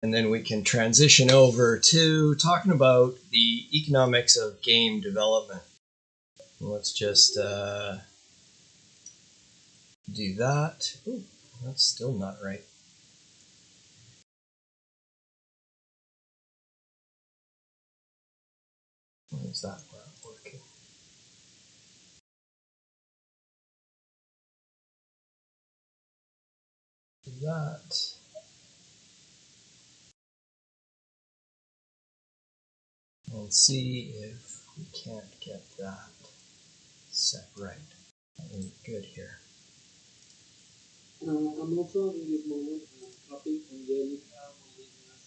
and then we can transition over to talking about the economics of game development. Let's just do that. Ooh, that's still not right. Why is that not working? Do that. And see if we can't get that set right. We're good here. I'm also in this moment copying Angelica Molina's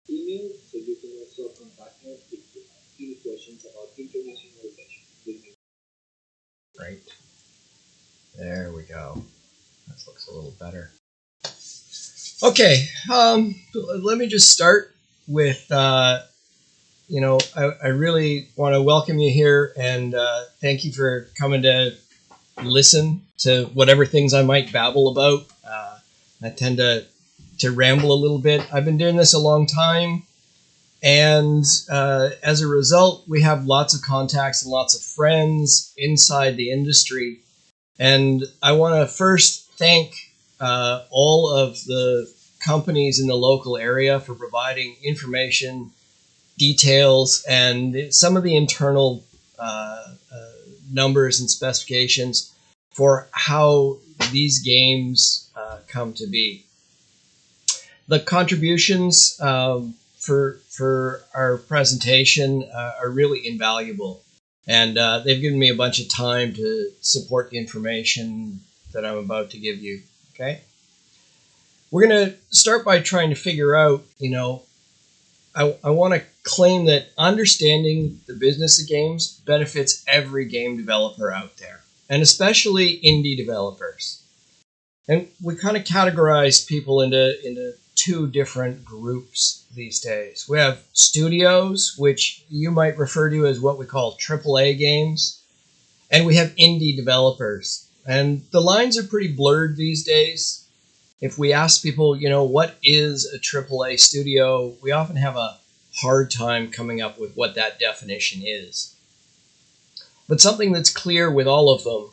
email, so you can also contact her if you have any questions about internationalization. Right. There we go. That looks a little better. Okay, let me just start with, I really want to welcome you here and thank you for coming to listen to whatever things I might babble about. I tend to ramble a little bit. I've been doing this a long time, and as a result, we have lots of contacts and lots of friends inside the industry. And I want to first thank all of the companies in the local area for providing information, details, and some of the internal numbers and specifications for how these games come to be. The contributions for our presentation are really invaluable. And they've given me a bunch of time to support the information that I'm about to give you, okay? We're going to start by trying to figure out, I want to claim that understanding the business of games benefits every game developer out there, and especially indie developers. And we kind of categorize people into two different groups these days. We have studios, which you might refer to as what we call AAA games, and we have indie developers. And the lines are pretty blurred these days. If we ask people, what is a AAA studio, we often have a hard time coming up with what that definition is. But something that's clear with all of them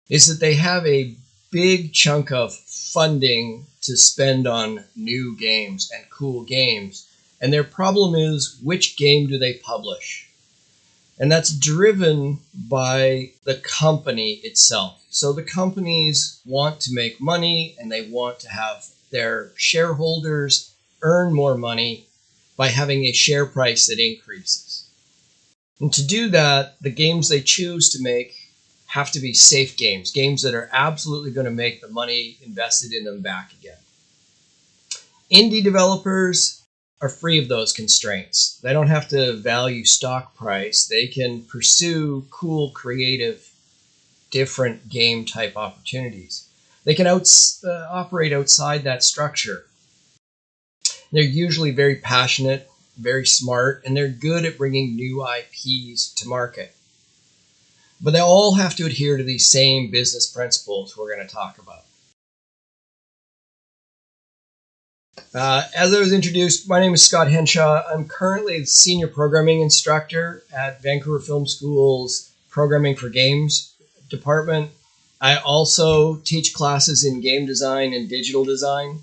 is that they have a big chunk of funding to spend on new games and cool games. And their problem is, which game do they publish? And that's driven by the company itself. So the companies want to make money, and they want to have their shareholders earn more money by having a share price that increases. And to do that, the games they choose to make have to be safe games, games that are absolutely going to make the money invested in them back again. Indie developers are free of those constraints. They don't have to value stock price. They can pursue cool, creative, different game type opportunities. They can operate outside that structure. They're usually very passionate, very smart, and they're good at bringing new IPs to market. But they all have to adhere to these same business principles we're going to talk about. As I was introduced, my name is Scott Henshaw. I'm currently the senior programming instructor at Vancouver Film School's Programming for Games department. I also teach classes in game design and digital design.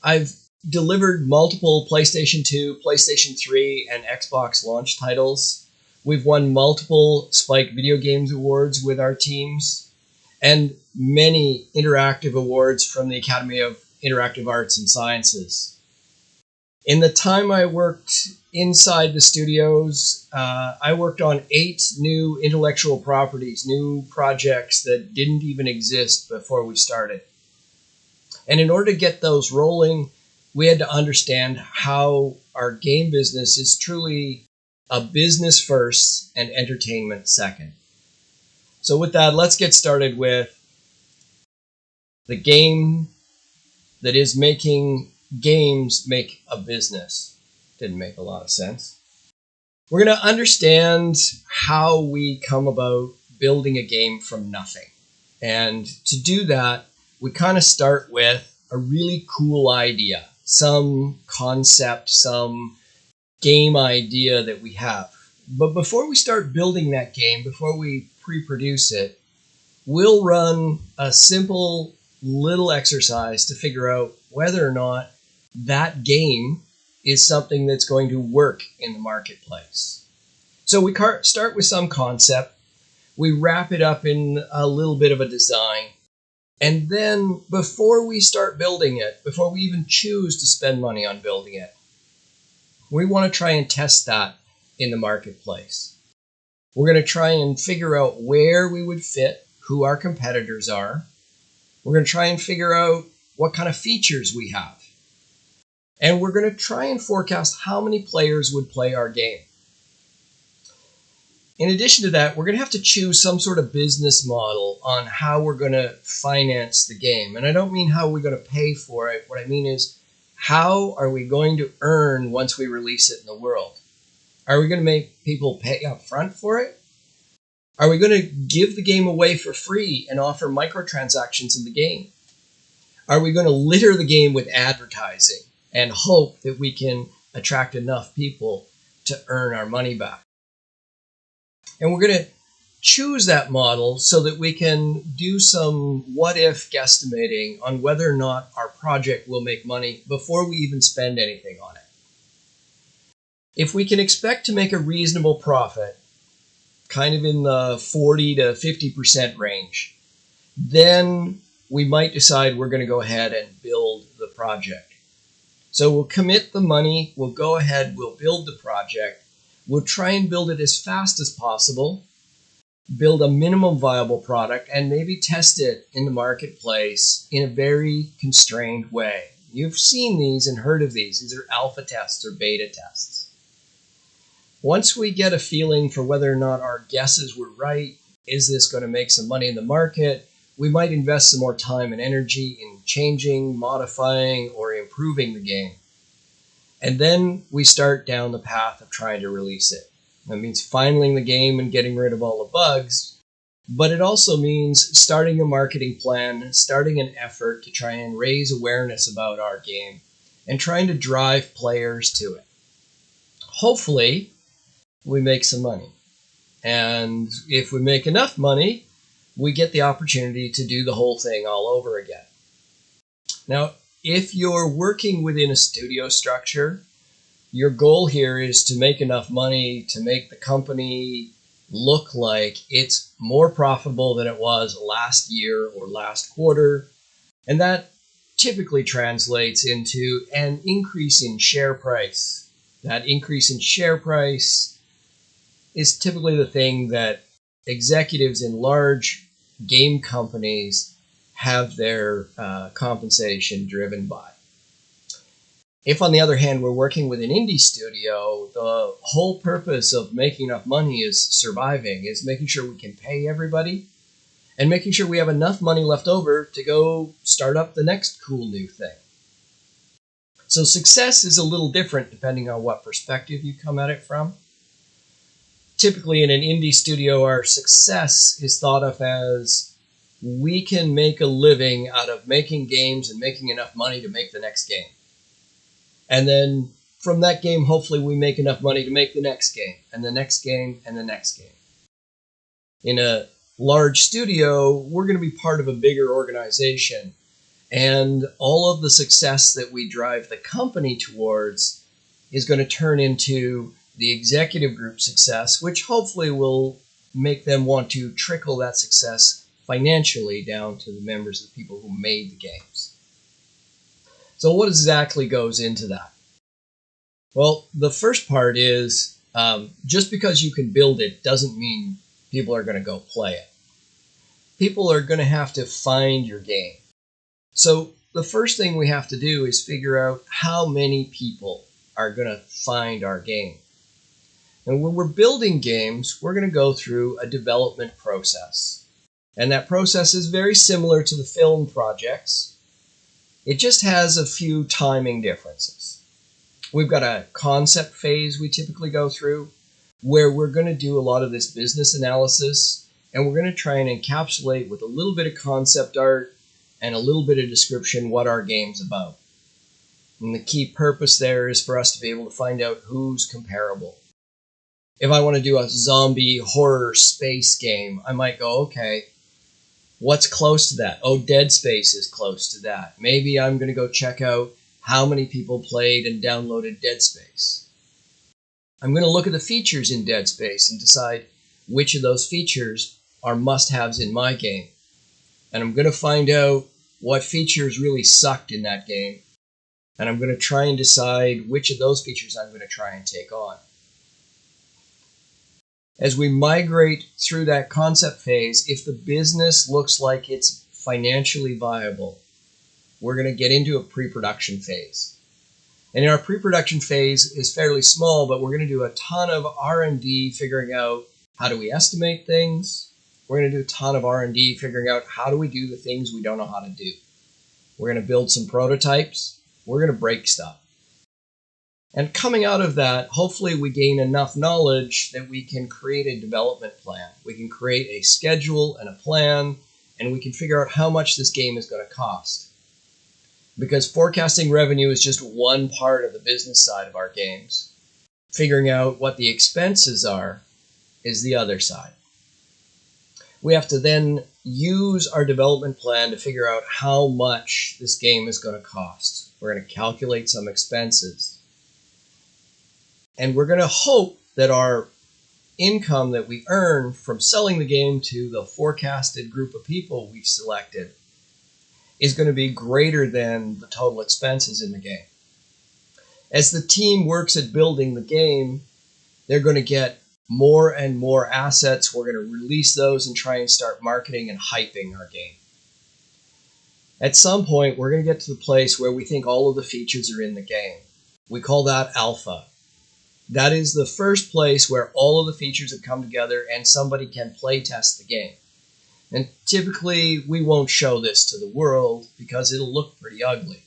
I've delivered multiple PlayStation 2, PlayStation 3, and Xbox launch titles. We've won multiple Spike Video Games Awards with our teams, and many interactive awards from the Academy of Interactive Arts and Sciences. In the time I worked inside the studios, I worked on 8 new intellectual properties, new projects that didn't even exist before we started. And in order to get those rolling, we had to understand how our game business is truly a business first and entertainment second. So with that, let's get started with the game that is making games make a business. Didn't make a lot of sense. We're going to understand how we come about building a game from nothing. And to do that, we kind of start with a really cool idea. some concept, some game idea that we have. But before we start building that game, before we pre-produce it, we'll run a simple little exercise to figure out whether or not that game is something that's going to work in the marketplace. So we start with some concept, we wrap it up in a little bit of a design, and then before we start building it, before we even choose to spend money on building it, we want to try and test that in the marketplace. We're going to try and figure out where we would fit, who our competitors are. We're going to try and figure out what kind of features we have. And we're going to try and forecast how many players would play our game. In addition to that, we're going to have to choose some sort of business model on how we're going to finance the game. And I don't mean how we're going to pay for it. What I mean is, how are we going to earn once we release it in the world? Are we going to make people pay up front for it? Are we going to give the game away for free and offer microtransactions in the game? Are we going to litter the game with advertising and hope that we can attract enough people to earn our money back? And we're going to choose that model so that we can do some what-if guesstimating on whether or not our project will make money before we even spend anything on it. If we can expect to make a reasonable profit, kind of in the 40 to 50% range, then we might decide we're going to go ahead and build the project. So we'll commit the money, we'll go ahead, we'll build the project, we'll try and build it as fast as possible, build a minimum viable product, and maybe test it in the marketplace in a very constrained way. You've seen these and heard of these. These are alpha tests or beta tests. Once we get a feeling for whether or not our guesses were right, is this going to make some money in the market, we might invest some more time and energy in changing, modifying, or improving the game. And then we start down the path of trying to release it. That means filing the game and getting rid of all the bugs, but it also means starting a marketing plan, starting an effort to try and raise awareness about our game, and trying to drive players to it. Hopefully, we make some money. And if we make enough money, we get the opportunity to do the whole thing all over again. Now, if you're working within a studio structure, your goal here is to make enough money to make the company look like it's more profitable than it was last year or last quarter. And that typically translates into an increase in share price. That increase in share price is typically the thing that executives in large game companies have their compensation driven by. If, on the other hand, we're working with an indie studio, the whole purpose of making enough money is surviving, is making sure we can pay everybody and making sure we have enough money left over to go start up the next cool new thing. So success is a little different depending on what perspective you come at it from. Typically in an indie studio, our success is thought of as we can make a living out of making games and making enough money to make the next game. And then from that game, hopefully we make enough money to make the next game, and the next game, and the next game. In a large studio, we're going to be part of a bigger organization, and all of the success that we drive the company towards is going to turn into the executive group success, which hopefully will make them want to trickle that success financially down to the members, the people who made the games. So what exactly goes into that? Well, the first part is just because you can build it doesn't mean people are going to go play it. People are going to have to find your game. So the first thing we have to do is figure out how many people are going to find our game. And when we're building games, we're going to go through a development process. And that process is very similar to the film projects. It just has a few timing differences. We've got a concept phase we typically go through, where we're going to do a lot of this business analysis, and we're going to try and encapsulate with a little bit of concept art and a little bit of description what our game's about. And the key purpose there is for us to be able to find out who's comparable. If I want to do a zombie horror space game, I might go, okay, what's close to that? Oh, Dead Space is close to that. Maybe I'm going to go check out how many people played and downloaded Dead Space. I'm going to look at the features in Dead Space and decide which of those features are must-haves in my game. And I'm going to find out what features really sucked in that game. And I'm going to try and decide which of those features I'm going to try and take on. As we migrate through that concept phase, if the business looks like it's financially viable, we're going to get into a pre-production phase. And in our pre-production phase is fairly small, but we're going to do a ton of R&D figuring out how do we estimate things. We're going to do a ton of R&D figuring out how do we do the things we don't know how to do. We're going to build some prototypes. We're going to break stuff. And coming out of that, hopefully we gain enough knowledge that we can create a development plan. We can create a schedule and a plan, and we can figure out how much this game is going to cost. Because forecasting revenue is just one part of the business side of our games. Figuring out what the expenses are is the other side. We have to then use our development plan to figure out how much this game is going to cost. We're going to calculate some expenses. And we're going to hope that our income that we earn from selling the game to the forecasted group of people we've selected is going to be greater than the total expenses in the game. As the team works at building the game, they're going to get more and more assets. We're going to release those and try and start marketing and hyping our game. At some point, we're going to get to the place where we think all of the features are in the game. We call that alpha. That is the first place where all of the features have come together and somebody can play test the game. And typically, we won't show this to the world because it'll look pretty ugly.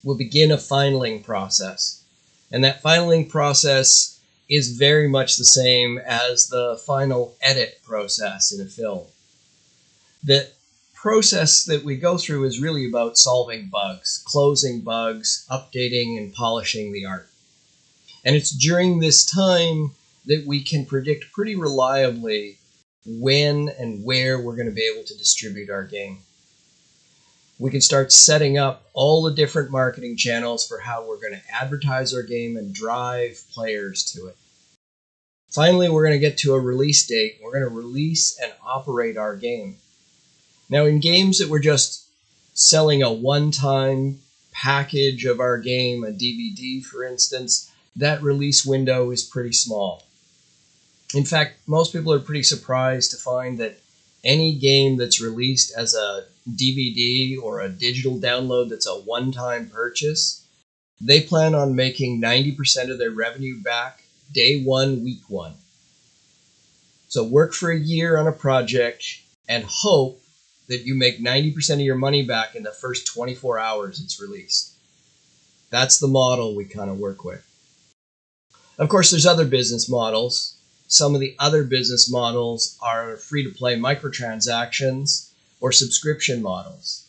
We'll begin a finaling process. And that finaling process is very much the same as the final edit process in a film. The process that we go through is really about solving bugs, closing bugs, updating and polishing the art. And it's during this time that we can predict pretty reliably when and where we're going to be able to distribute our game. We can start setting up all the different marketing channels for how we're going to advertise our game and drive players to it. Finally, we're going to get to a release date. We're going to release and operate our game. Now, in games that we're just selling a one-time package of our game, a DVD, for instance, that release window is pretty small. In fact, most people are pretty surprised to find that any game that's released as a DVD or a digital download that's a one-time purchase, they plan on making 90% of their revenue back day one, week one. So work for a year on a project and hope that you make 90% of your money back in the first 24 hours it's released. That's the model we kind of work with. Of course, there's other business models. Some of the other business models are free-to-play microtransactions or subscription models.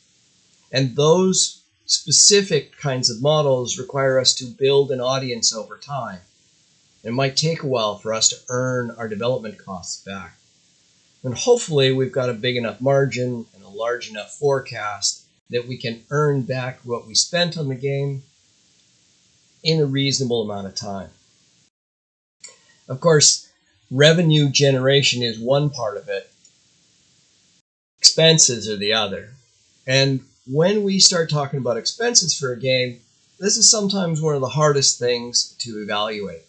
And those specific kinds of models require us to build an audience over time. It might take a while for us to earn our development costs back. And hopefully we've got a big enough margin and a large enough forecast that we can earn back what we spent on the game in a reasonable amount of time. Of course, revenue generation is one part of it. Expenses are the other. And when we start talking about expenses for a game, this is sometimes one of the hardest things to evaluate.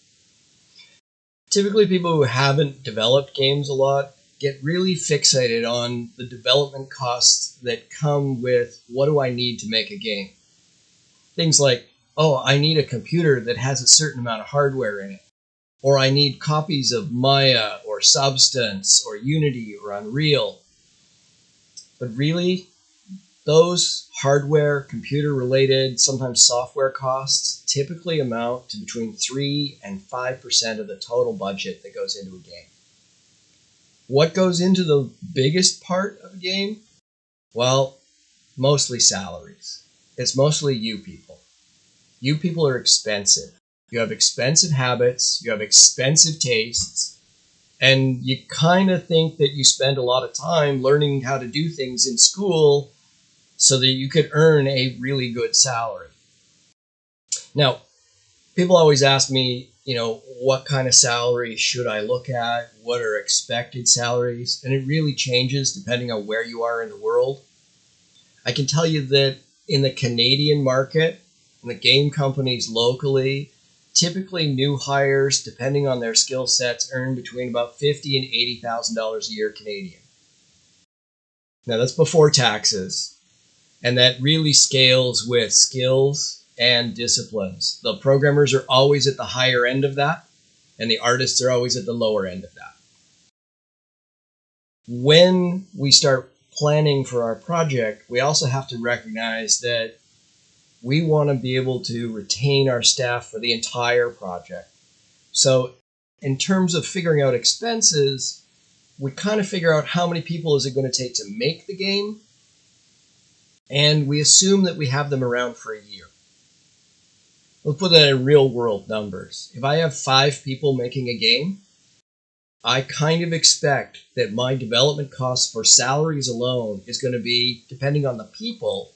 Typically, people who haven't developed games a lot get really fixated on the development costs that come with what do I need to make a game. Things like, oh, I need a computer that has a certain amount of hardware in it. Or I need copies of Maya or Substance or Unity or Unreal. But really, those hardware, computer-related, sometimes software costs typically amount to between 3 and 5% of the total budget that goes into a game. What goes into the biggest part of a game? Well, mostly salaries. It's mostly you people. You people are expensive. You have expensive habits, you have expensive tastes, and you kind of think that you spend a lot of time learning how to do things in school so that you could earn a really good salary. Now, people always ask me, what kind of salary should I look at? What are expected salaries? And it really changes depending on where you are in the world. I can tell you that in the Canadian market, in the game companies locally, typically new hires, depending on their skill sets, earn between about $50,000 and $80,000 a year Canadian. Now that's before taxes, and that really scales with skills and disciplines. The programmers are always at the higher end of that, and the artists are always at the lower end of that. When we start planning for our project, we also have to recognize that we want to be able to retain our staff for the entire project. So in terms of figuring out expenses, we kind of figure out how many people is it going to take to make the game, and we assume that we have them around for a year. We'll put that in real world numbers. If I have 5 people making a game, I kind of expect that my development costs for salaries alone is going to be, depending on the people,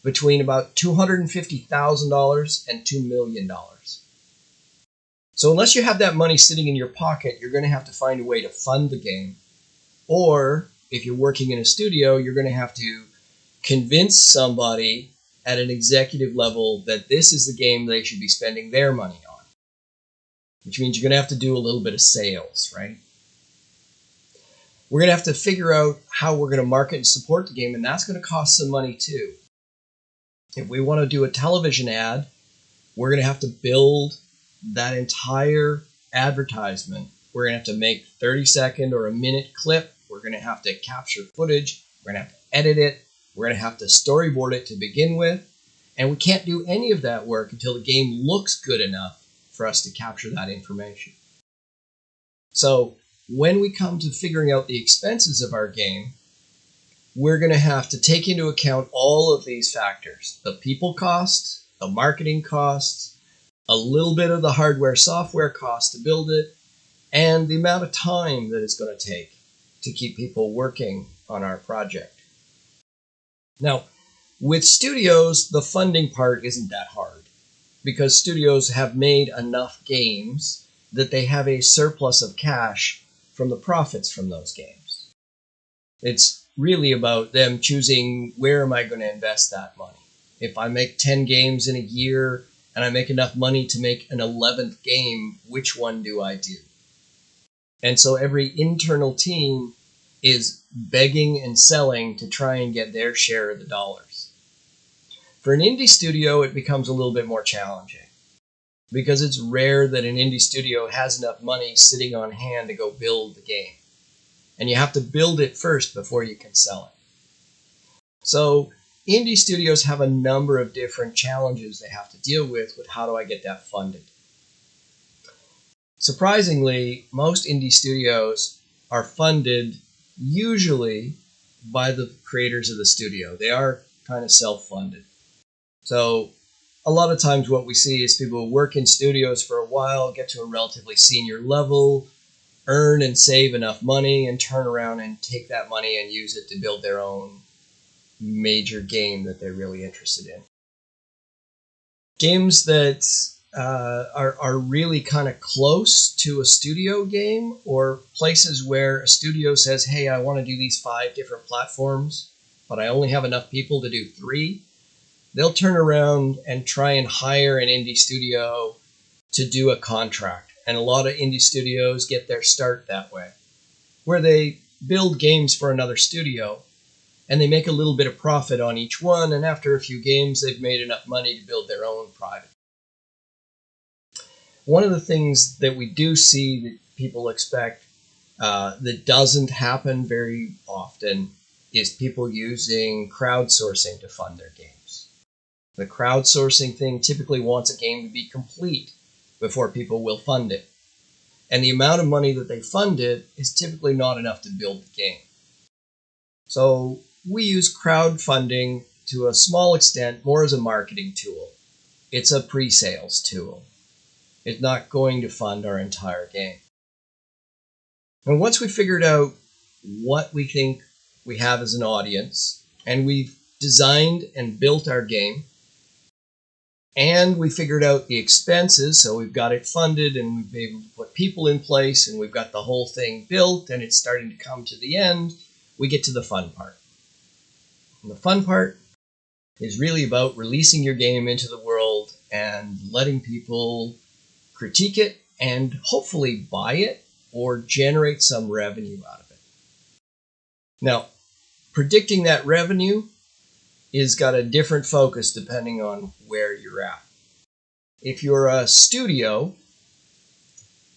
between about $250,000 and $2 million. So unless you have that money sitting in your pocket, you're going to have to find a way to fund the game. Or if you're working in a studio, you're going to have to convince somebody at an executive level that this is the game they should be spending their money on, which means you're going to have to do a little bit of sales, right? We're going to have to figure out how we're going to market and support the game, and that's going to cost some money too. If we want to do a television ad, we're going to have to build that entire advertisement. We're going to have to make 30-second or a minute clip. We're going to have to capture footage. We're going to have to edit it. We're going to have to storyboard it to begin with. And we can't do any of that work until the game looks good enough for us to capture that information. So when we come to figuring out the expenses of our game, we're going to have to take into account all of these factors: the people costs, the marketing costs, a little bit of the hardware software cost to build it, and the amount of time that it's going to take to keep people working on our project. Now, with studios, the funding part isn't that hard because studios have made enough games that they have a surplus of cash from the profits from those games. It's really about them choosing, where am I going to invest that money? If I make 10 games in a year and I make enough money to make an 11th game, which one do I do? And so every internal team is begging and selling to try and get their share of the dollars. For an indie studio, it becomes a little bit more challenging because it's rare that an indie studio has enough money sitting on hand to go build the game. And you have to build it first before you can sell it. So indie studios have a number of different challenges they have to deal with how do I get that funded. Surprisingly, most indie studios are funded usually by the creators of the studio. They are kind of self-funded. So a lot of times what we see is people who work in studios for a while, get to a relatively senior level, earn and save enough money, and turn around and take that money and use it to build their own major game that they're really interested in. Games that are really kind of close to a studio game, or places where a studio says, hey, I want to do these 5 different platforms, but I only have enough people to do 3. They'll turn around and try and hire an indie studio to do a contract. And a lot of indie studios get their start that way, where they build games for another studio and they make a little bit of profit on each one. And after a few games, they've made enough money to build their own private. One of the things that we do see that people expect that doesn't happen very often is people using crowdsourcing to fund their games. The crowdsourcing thing typically wants a game to be complete before people will fund it. And the amount of money that they fund it is typically not enough to build the game. So we use crowdfunding to a small extent more as a marketing tool. It's a pre-sales tool. It's not going to fund our entire game. And once we figured out what we think we have as an audience, and we've designed and built our game, and we figured out the expenses, so we've got it funded and we've been able to put people in place and we've got the whole thing built and it's starting to come to the end, we get to the fun part. And the fun part is really about releasing your game into the world and letting people critique it and hopefully buy it or generate some revenue out of it. Now, predicting that revenue is got a different focus depending on where you're at. If you're a studio,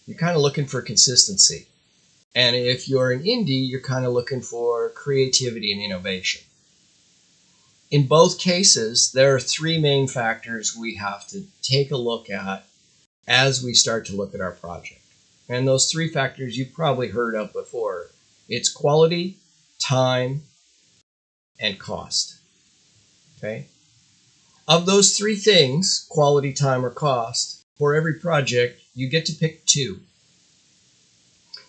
you're kind of looking for consistency. And if you're an indie, you're kind of looking for creativity and innovation. In both cases, there are three main factors we have to take a look at as we start to look at our project. And those three factors you've probably heard of before. It's quality, time, and cost. Okay? Of those three things, quality, time, or cost, for every project, you get to pick two.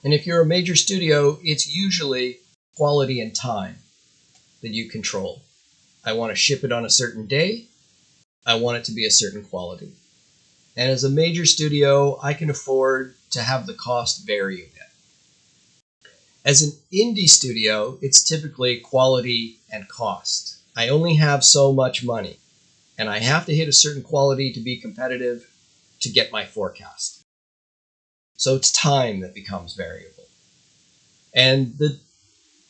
And if you're a major studio, it's usually quality and time that you control. I want to ship it on a certain day. I want it to be a certain quality. And as a major studio, I can afford to have the cost vary a bit. As an indie studio, it's typically quality and cost. I only have so much money, and I have to hit a certain quality to be competitive to get my forecast. So it's time that becomes variable. And the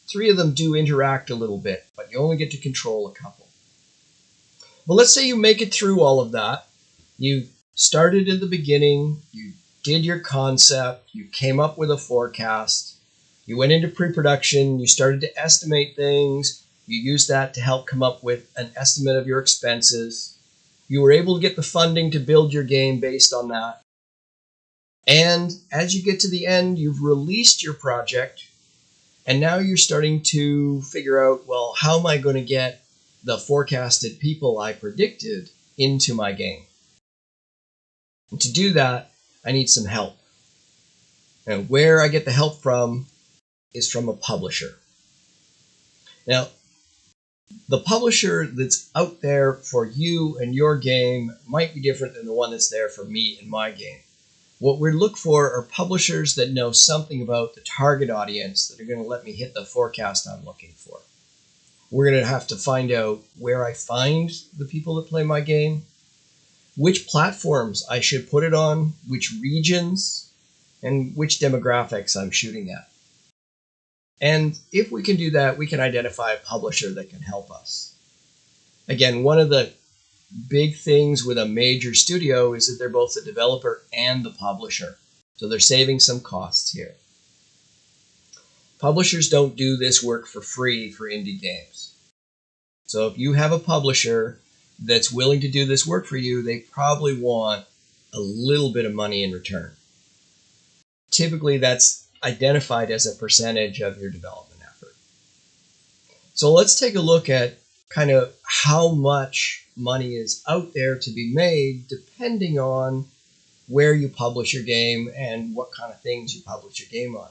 three of them do interact a little bit, but you only get to control a couple. But let's say you make it through all of that. You started at the beginning, you did your concept, you came up with a forecast, you went into pre-production, you started to estimate things, you used that to help come up with an estimate of your expenses. You were able to get the funding to build your game based on that. And as you get to the end, you've released your project, and now you're starting to figure out, well, how am I going to get the forecasted people I predicted into my game? And to do that, I need some help. And where I get the help from is from a publisher. Now, the publisher that's out there for you and your game might be different than the one that's there for me and my game. What we look for are publishers that know something about the target audience that are going to let me hit the forecast I'm looking for. We're going to have to find out where I find the people that play my game, which platforms I should put it on, which regions, and which demographics I'm shooting at. And if we can do that, we can identify a publisher that can help us. Again, one of the big things with a major studio is that they're both the developer and the publisher. So they're saving some costs here. Publishers don't do this work for free for indie games. So if you have a publisher that's willing to do this work for you, they probably want a little bit of money in return. Typically, that's identified as a percentage of your development effort. So let's take a look at kind of how much money is out there to be made depending on where you publish your game and what kind of things you publish your game on.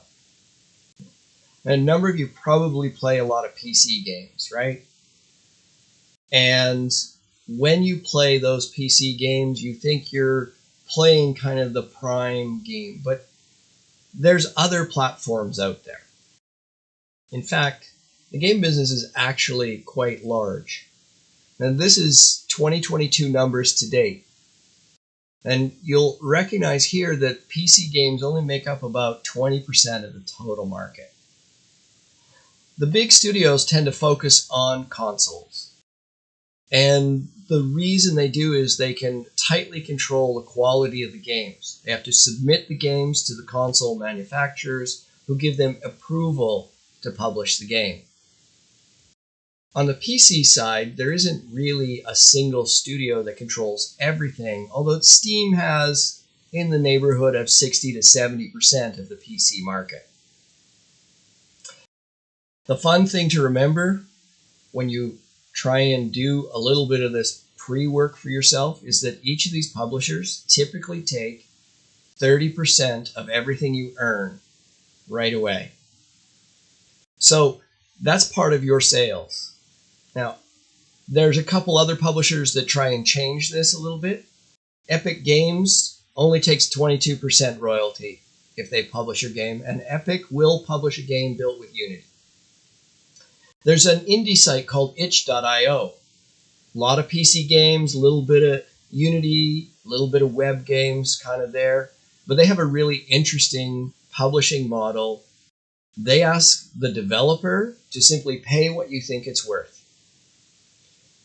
And a number of you probably play a lot of PC games, right? And when you play those PC games, you think you're playing kind of the prime game, but there's other platforms out there. In fact, the game business is actually quite large. Now, this is 2022 numbers to date. And you'll recognize here that PC games only make up about 20% of the total market. The big studios tend to focus on consoles. And the reason they do is they can tightly control the quality of the games. They have to submit the games to the console manufacturers who give them approval to publish the game. On the PC side, there isn't really a single studio that controls everything, although Steam has in the neighborhood of 60 to 70% of the PC market. The fun thing to remember when you try and do a little bit of this pre-work for yourself is that each of these publishers typically take 30% of everything you earn right away. So that's part of your sales. Now, there's a couple other publishers that try and change this a little bit. Epic Games only takes 22% royalty if they publish your game, and Epic will publish a game built with Unity. There's an indie site called itch.io. A lot of PC games, a little bit of Unity, a little bit of web games kind of there, but they have a really interesting publishing model. They ask the developer to simply pay what you think it's worth.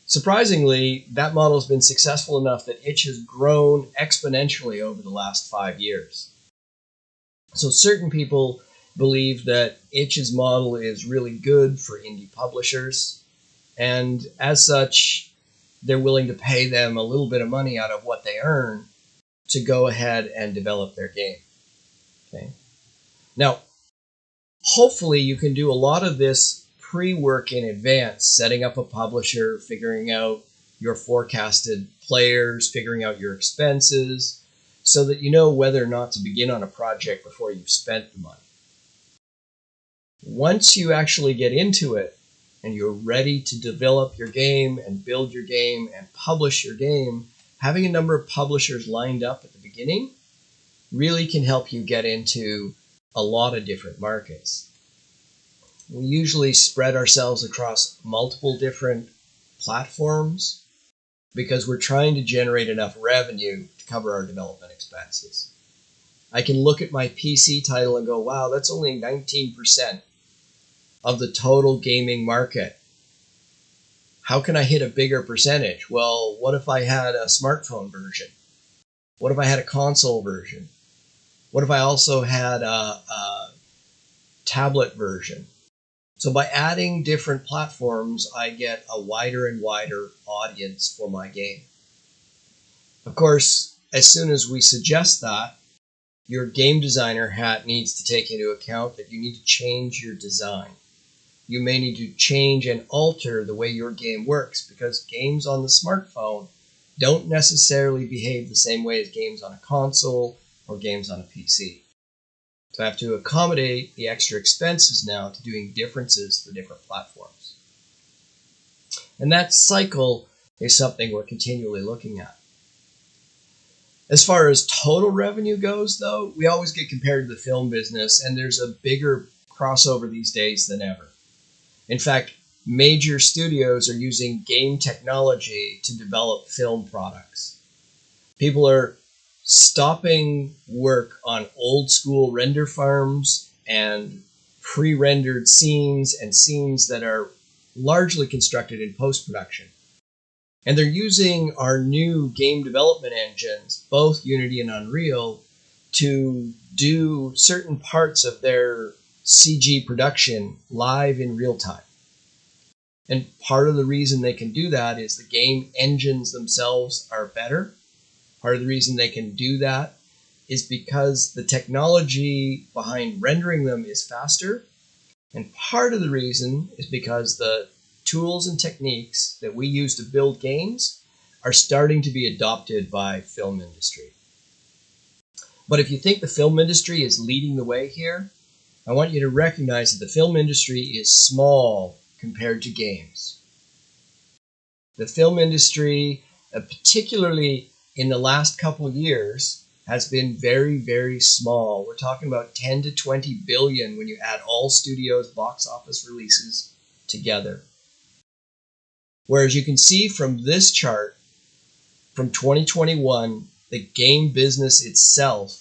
Surprisingly, that model has been successful enough that Itch has grown exponentially over the last 5 years. So certain people believe that Itch's model is really good for indie publishers, and as such, they're willing to pay them a little bit of money out of what they earn to go ahead and develop their game. Okay. Now, hopefully you can do a lot of this pre-work in advance, setting up a publisher, figuring out your forecasted players, figuring out your expenses, so that you know whether or not to begin on a project before you've spent the money. Once you actually get into it and you're ready to develop your game and build your game and publish your game, having a number of publishers lined up at the beginning really can help you get into a lot of different markets. We usually spread ourselves across multiple different platforms because we're trying to generate enough revenue to cover our development expenses. I can look at my PC title and go, wow, that's only 19% of the total gaming market. How can I hit a bigger percentage? Well, what if I had a smartphone version? What if I had a console version? What if I also had a tablet version? So by adding different platforms, I get a wider and wider audience for my game. Of course, as soon as we suggest that, your game designer hat needs to take into account that you need to change your design. You may need to change and alter the way your game works because games on the smartphone don't necessarily behave the same way as games on a console or games on a PC. So I have to accommodate the extra expenses now to doing differences for different platforms. And that cycle is something we're continually looking at. As far as total revenue goes, though, we always get compared to the film business, and there's a bigger crossover these days than ever. In fact, major studios are using game technology to develop film products. People are stopping work on old school render farms and pre-rendered scenes and scenes that are largely constructed in post-production. And they're using our new game development engines, both Unity and Unreal, to do certain parts of their CG production live in real time. And part of the reason they can do that is the game engines themselves are better. Part of the reason they can do that is because the technology behind rendering them is faster. And part of the reason is because the tools and techniques that we use to build games are starting to be adopted by film industry. But if you think the film industry is leading the way here, I want you to recognize that the film industry is small compared to games. The film industry, particularly in the last couple of years, has been very, very small. We're talking about 10 to 20 billion when you add all studios' box office releases together. Whereas you can see from this chart, from 2021, the game business itself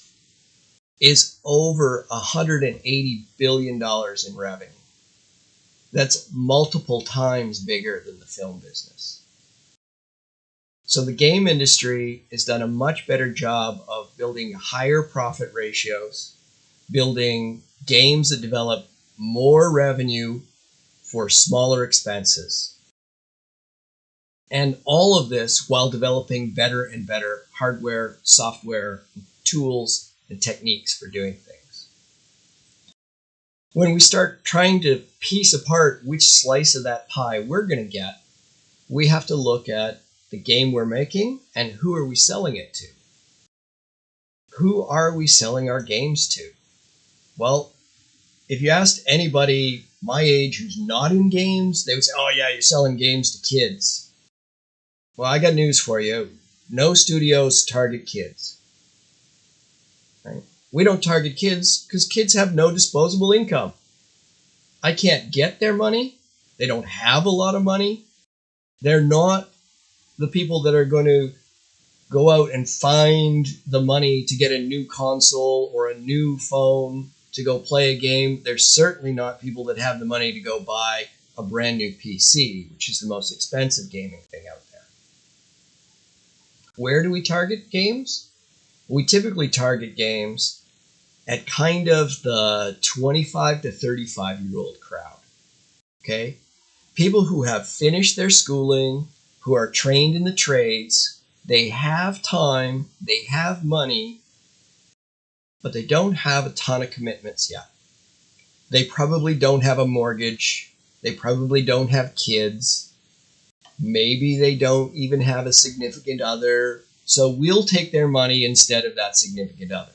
is over $180 billion in revenue. That's multiple times bigger than the film business. So the game industry has done a much better job of building higher profit ratios, building games that develop more revenue for smaller expenses. And all of this while developing better and better hardware, software, tools, and techniques for doing things. When we start trying to piece apart which slice of that pie we're going to get, we have to look at the game we're making, and who are we selling it to? Who are we selling our games to? Well, if you asked anybody my age who's not in games, they would say, oh yeah, you're selling games to kids. Well, I got news for you. No studios target kids. Right? We don't target kids because kids have no disposable income. I can't get their money. They don't have a lot of money. They're not the people that are going to go out and find the money to get a new console or a new phone to go play a game. They're certainly not people that have the money to go buy a brand new PC, which is the most expensive gaming thing out there. Where do we target games? We typically target games at kind of the 25 to 35-year-old crowd. Okay? People who have finished their schooling, who are trained in the trades, they have time, they have money, but they don't have a ton of commitments yet. They probably don't have a mortgage. They probably don't have kids. Maybe they don't even have a significant other. So we'll take their money instead of that significant other.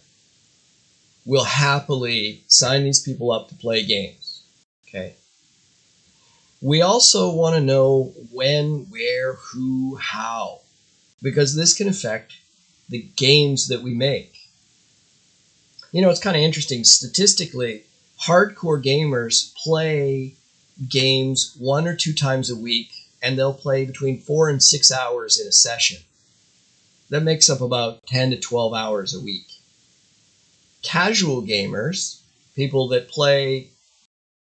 We'll happily sign these people up to play games. Okay. We also want to know when, where, who, how, because this can affect the games that we make. You know, it's kind of interesting. Statistically, hardcore gamers play games 1 or 2 times a week, and they'll play between 4 and 6 hours in a session. That makes up about 10 to 12 hours a week. Casual gamers, people that play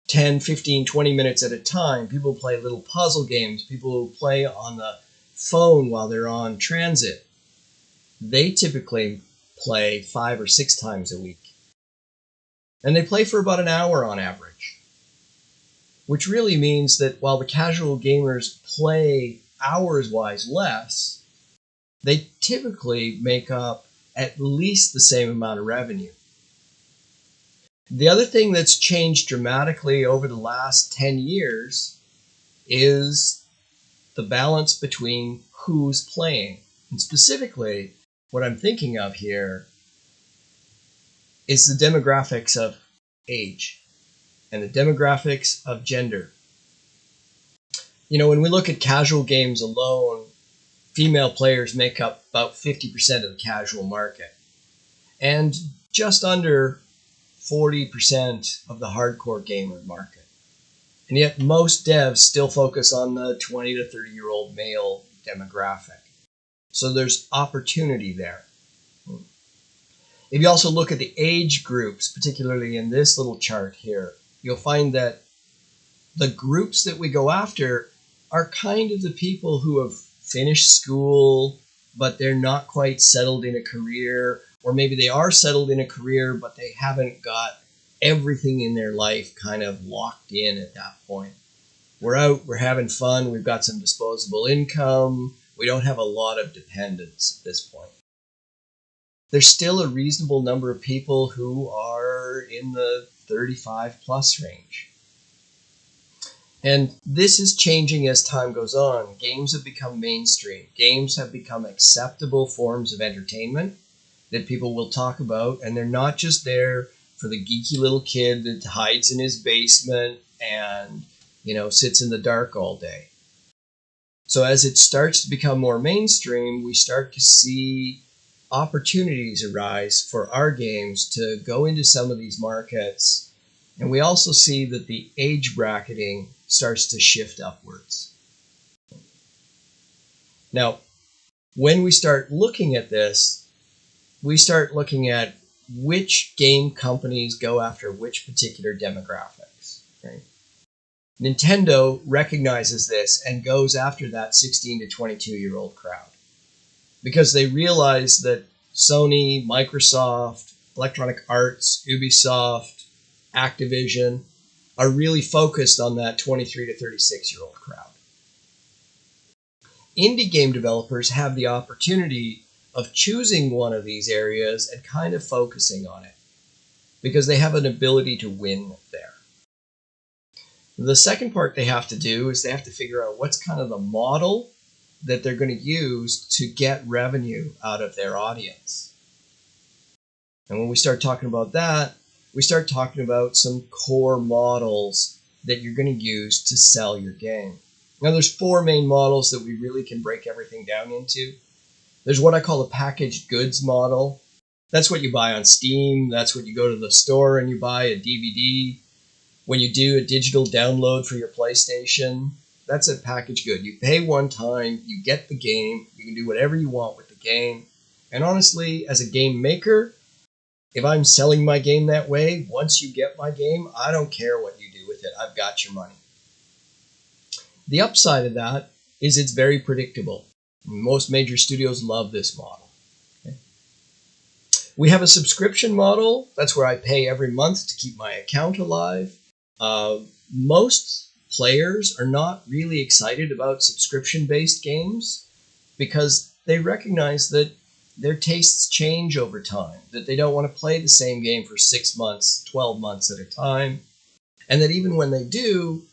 10, 15, 20 minutes at a time, people who play little puzzle games, people who play on the phone while they're on transit, they typically play 5 or 6 times a week. And they play for about an hour on average, which really means that while the casual gamers play hours-wise less, they typically make up at least the same amount of revenue. The other thing that's changed dramatically over the last 10 years is the balance between who's playing. And specifically, what I'm thinking of here is the demographics of age and the demographics of gender. You know, when we look at casual games alone, female players make up about 50% of the casual market, and just under 40% of the hardcore gamer market. And yet most devs still focus on the 20 to 30-year-old male demographic. So there's opportunity there. If you also look at the age groups, particularly in this little chart here, you'll find that the groups that we go after are kind of the people who have finished school, but they're not quite settled in a career, or maybe they are settled in a career, but they haven't got everything in their life kind of locked in at that point. We're out, we're having fun, we've got some disposable income, we don't have a lot of dependents at this point. There's still a reasonable number of people who are in the 35 plus range. And this is changing as time goes on. Games have become mainstream. Games have become acceptable forms of entertainment that people will talk about, and they're not just there for the geeky little kid that hides in his basement and, you know, sits in the dark all day. So as it starts to become more mainstream, we start to see opportunities arise for our games to go into some of these markets. And we also see that the age bracketing starts to shift upwards. Now, when we start looking at this, we start looking at which game companies go after which particular demographics. Right? Nintendo recognizes this and goes after that 16 to 22-year-old crowd because they realize that Sony, Microsoft, Electronic Arts, Ubisoft, Activision are really focused on that 23 to 36-year-old crowd. Indie game developers have the opportunity of choosing one of these areas and kind of focusing on it because they have an ability to win there. The second part they have to do is they have to figure out what's kind of the model that they're going to use to get revenue out of their audience. And when we start talking about that, we start talking about some core models that you're going to use to sell your game. Now, there's 4 main models that we really can break everything down into. There's what I call the packaged goods model. That's what you buy on Steam. That's what you go to the store and you buy a DVD. When you do a digital download for your PlayStation, that's a packaged good. You pay one time, you get the game, you can do whatever you want with the game. And honestly, as a game maker, if I'm selling my game that way, once you get my game, I don't care what you do with it. I've got your money. The upside of that is it's very predictable. Most major studios love this model. Okay. We have a subscription model. That's where I pay every month to keep my account alive. Most players are not really excited about subscription-based games because they recognize that their tastes change over time, that they don't want to play the same game for 6 months, 12 months at a time, and that even when they do,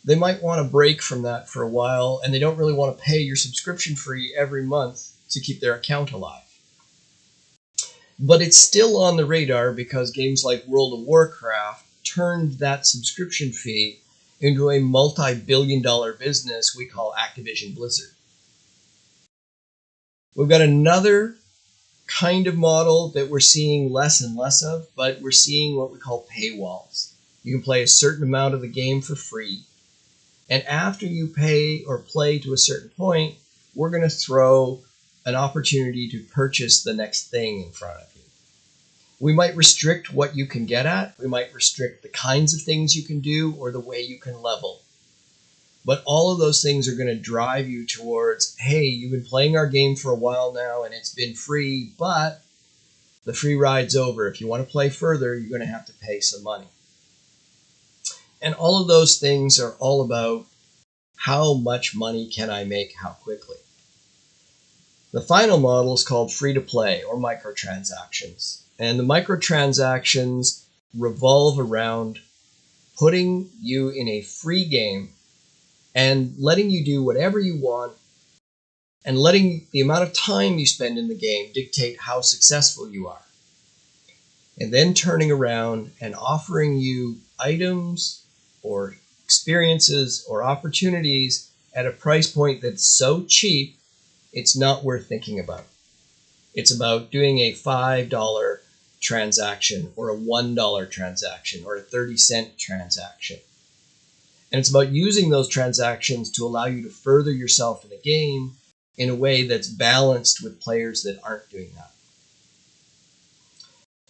they might want to break from that for a while, and they don't really want to pay your subscription fee every month to keep their account alive. But it's still on the radar because games like World of Warcraft turned that subscription fee into a multi-billion-dollar business we call Activision Blizzard. We've got another kind of model that we're seeing less and less of, but we're seeing what we call paywalls. You can play a certain amount of the game for free, and after you pay or play to a certain point, we're going to throw an opportunity to purchase the next thing in front of you. We might restrict what you can get at. We might restrict the kinds of things you can do or the way you can level. But all of those things are going to drive you towards, hey, you've been playing our game for a while now and it's been free, but the free ride's over. If you want to play further, you're going to have to pay some money. And all of those things are all about how much money can I make, how quickly. The final model is called free-to-play or microtransactions. And the microtransactions revolve around putting you in a free game and letting you do whatever you want and letting the amount of time you spend in the game dictate how successful you are. And then turning around and offering you items or experiences or opportunities at a price point that's so cheap, it's not worth thinking about. It's about doing a $5 transaction or a $1 transaction or a 30-cent transaction. And it's about using those transactions to allow you to further yourself in the game in a way that's balanced with players that aren't doing that.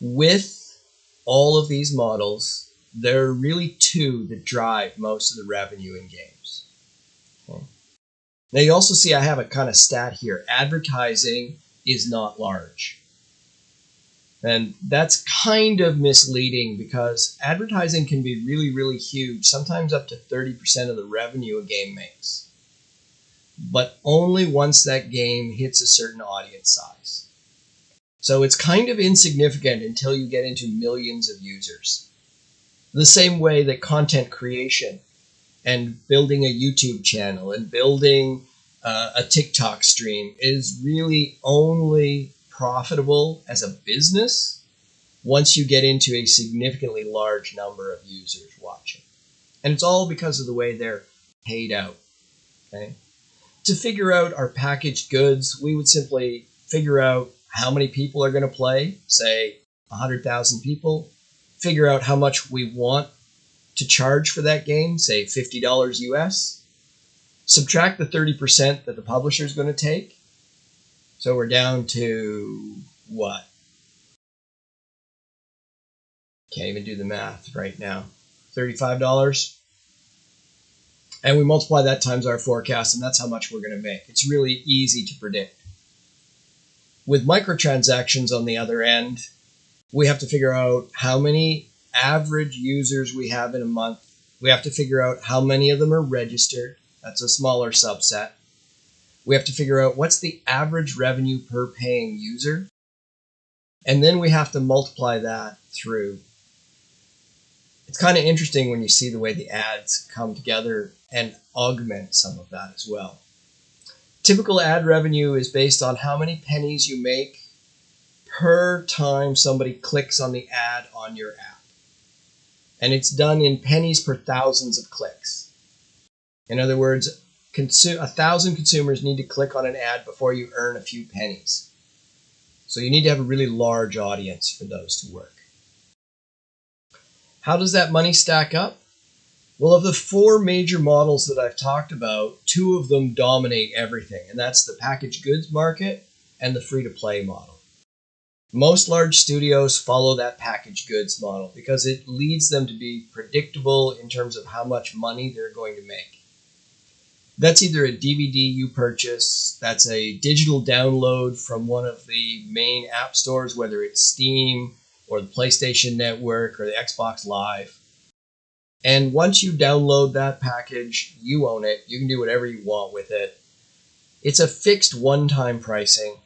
With all of these models, there are really 2 that drive most of the revenue in games. Okay. Now you also see I have a kind of stat here. Advertising is not large. And that's kind of misleading because advertising can be really, really huge, sometimes up to 30% of the revenue a game makes. But only once that game hits a certain audience size. So it's kind of insignificant until you get into millions of users. The same way that content creation and building a YouTube channel and building a TikTok stream is really only profitable as a business once you get into a significantly large number of users watching. And it's all because of the way they're paid out. Okay? To figure out our packaged goods, we would simply figure out how many people are going to play, say 100,000 people, figure out how much we want to charge for that game, say $50 US, subtract the 30% that the publisher is going to take. So we're down to what? Can't even do the math right now. $35. And we multiply that times our forecast, and that's how much we're going to make. It's really easy to predict. With microtransactions on the other end, we have to figure out how many average users we have in a month. We have to figure out how many of them are registered. That's a smaller subset. We have to figure out what's the average revenue per paying user. And then we have to multiply that through. It's kind of interesting when you see the way the ads come together and augment some of that as well. Typical ad revenue is based on how many pennies you make per time somebody clicks on the ad on your app. And it's done in pennies per thousands of clicks. In other words, 1,000 consumers need to click on an ad before you earn a few pennies. So you need to have a really large audience for those to work. How does that money stack up? Well, of the four major models that I've talked about, two of them dominate everything, and that's the packaged goods market and the free-to-play model. Most large studios follow that packaged goods model because it leads them to be predictable in terms of how much money they're going to make. That's either a DVD you purchase, that's a digital download from one of the main app stores, whether it's Steam or the PlayStation Network or the Xbox Live. And once you download that package, you own it. You can do whatever you want with it. It's a fixed one-time pricing.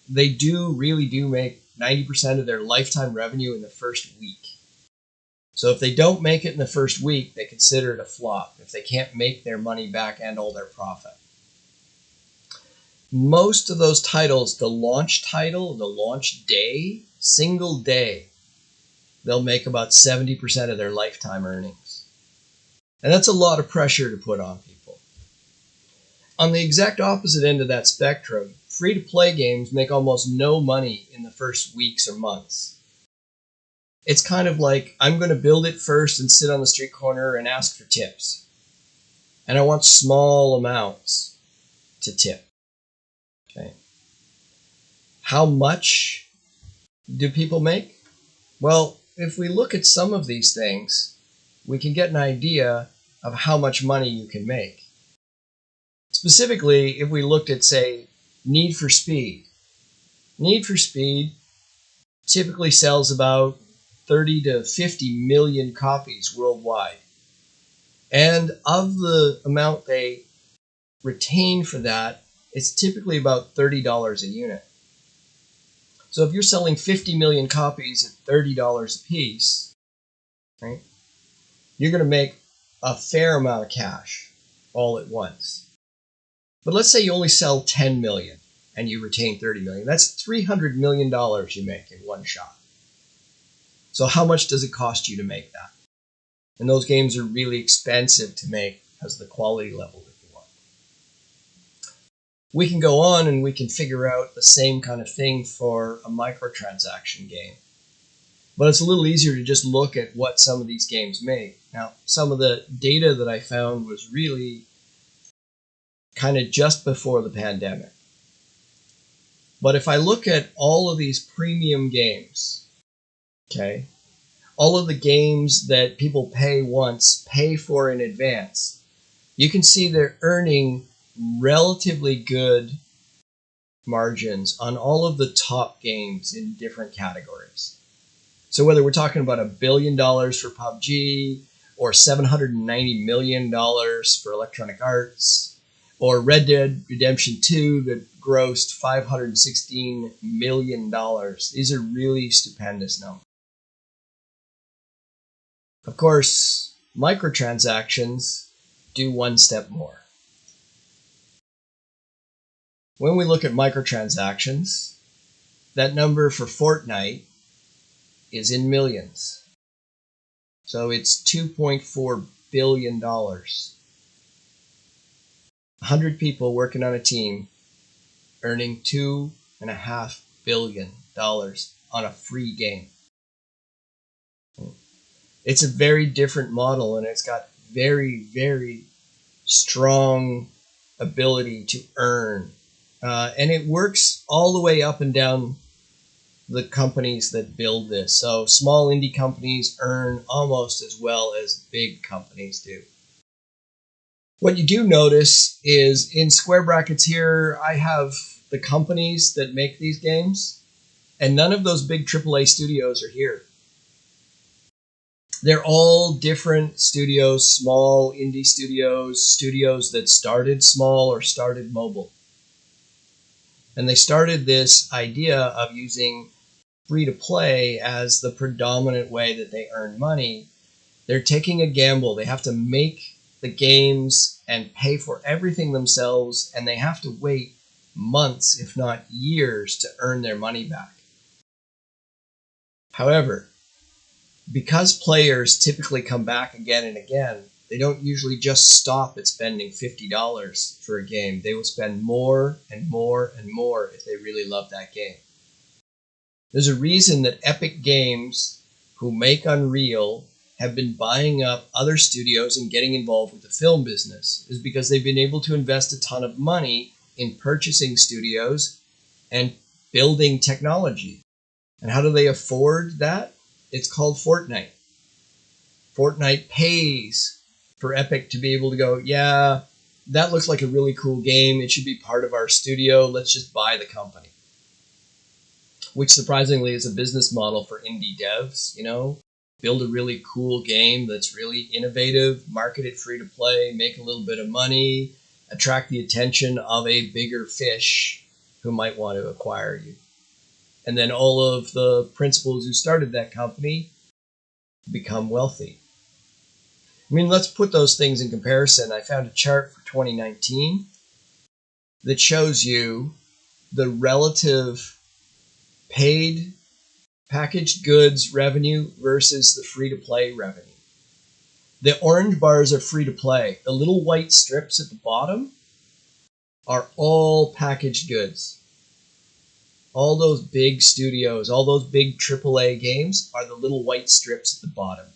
They really do make 90% of their lifetime revenue in the first week. So if they don't make it in the first week, they consider it a flop if they can't make their money back and all their profit. Most of those titles, the launch title, the launch day, single day, they'll make about 70% of their lifetime earnings. And that's a lot of pressure to put on people. On the exact opposite end of that spectrum, free-to-play games make almost no money in the first weeks or months. It's kind of like, I'm going to build it first and sit on the street corner and ask for tips. And I want small amounts to tip. Okay. How much do people make? Well, if we look at some of these things, we can get an idea of how much money you can make. Specifically, if we looked at, say, Need for Speed. Need for Speed typically sells about 30 to 50 million copies worldwide. And of the amount they retain for that, it's typically about $30 a unit. So if you're selling 50 million copies at $30 a piece, right, you're going to make a fair amount of cash all at once. But let's say you only sell 10 million and you retain 30 million. That's $300 million you make in one shot. So how much does it cost you to make that? And those games are really expensive to make because of the quality level that you want. We can go on and we can figure out the same kind of thing for a microtransaction game. But it's a little easier to just look at what some of these games make. Now, some of the data that I found was really kind of just before the pandemic. But if I look at all of these premium games, okay, all of the games that people pay once, pay for in advance, you can see they're earning relatively good margins on all of the top games in different categories. So whether we're talking about $1 billion for PUBG, or $790 million for Electronic Arts, or Red Dead Redemption 2 that grossed $516 million, these are really stupendous numbers. Of course, microtransactions do one step more. When we look at microtransactions, that number for Fortnite is in millions. So it's $2.4 billion. 100 people working on a team earning $2.5 billion on a free game. It's a very different model, and it's got very, very strong ability to earn. And it works all the way up and down the companies that build this. So small indie companies earn almost as well as big companies do. What you do notice is in square brackets here, I have the companies that make these games, and none of those big AAA studios are here. They're all different studios, small indie studios, studios that started small or started mobile. And they started this idea of using free-to-play as the predominant way that they earn money. They're taking a gamble. They have to make the games and pay for everything themselves, and they have to wait months, if not years, to earn their money back. However, because players typically come back again and again, they don't usually just stop at spending $50 for a game. They will spend more and more and more if they really love that game. There's a reason that Epic Games, who make Unreal, have been buying up other studios and getting involved with the film business, is because they've been able to invest a ton of money in purchasing studios and building technology. And how do they afford that? It's called Fortnite. Fortnite pays for Epic to be able to go, yeah, that looks like a really cool game. It should be part of our studio. Let's just buy the company. Which surprisingly is a business model for indie devs, build a really cool game that's really innovative, market it free to play, make a little bit of money, attract the attention of a bigger fish who might want to acquire you. And then all of the principals who started that company become wealthy. Let's put those things in comparison. I found a chart for 2019 that shows you the relative paid packaged goods revenue versus the free-to-play revenue. The orange bars are free-to-play. The little white strips at the bottom are all packaged goods. All those big studios, all those big AAA games are the little white strips at the bottom.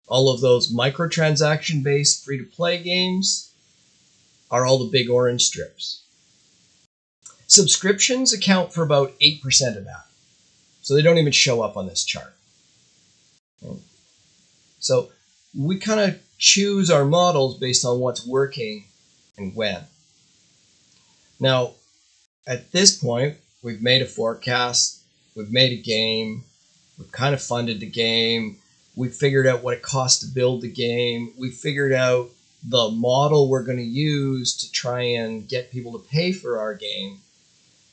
All of those microtransaction-based free-to-play games are all the big orange strips. Subscriptions account for about 8% of that. So they don't even show up on this chart. So we kind of choose our models based on what's working and when. Now, at this point, we've made a forecast, we've made a game, we've kind of funded the game, we've figured out what it costs to build the game, we've figured out the model we're going to use to try and get people to pay for our game.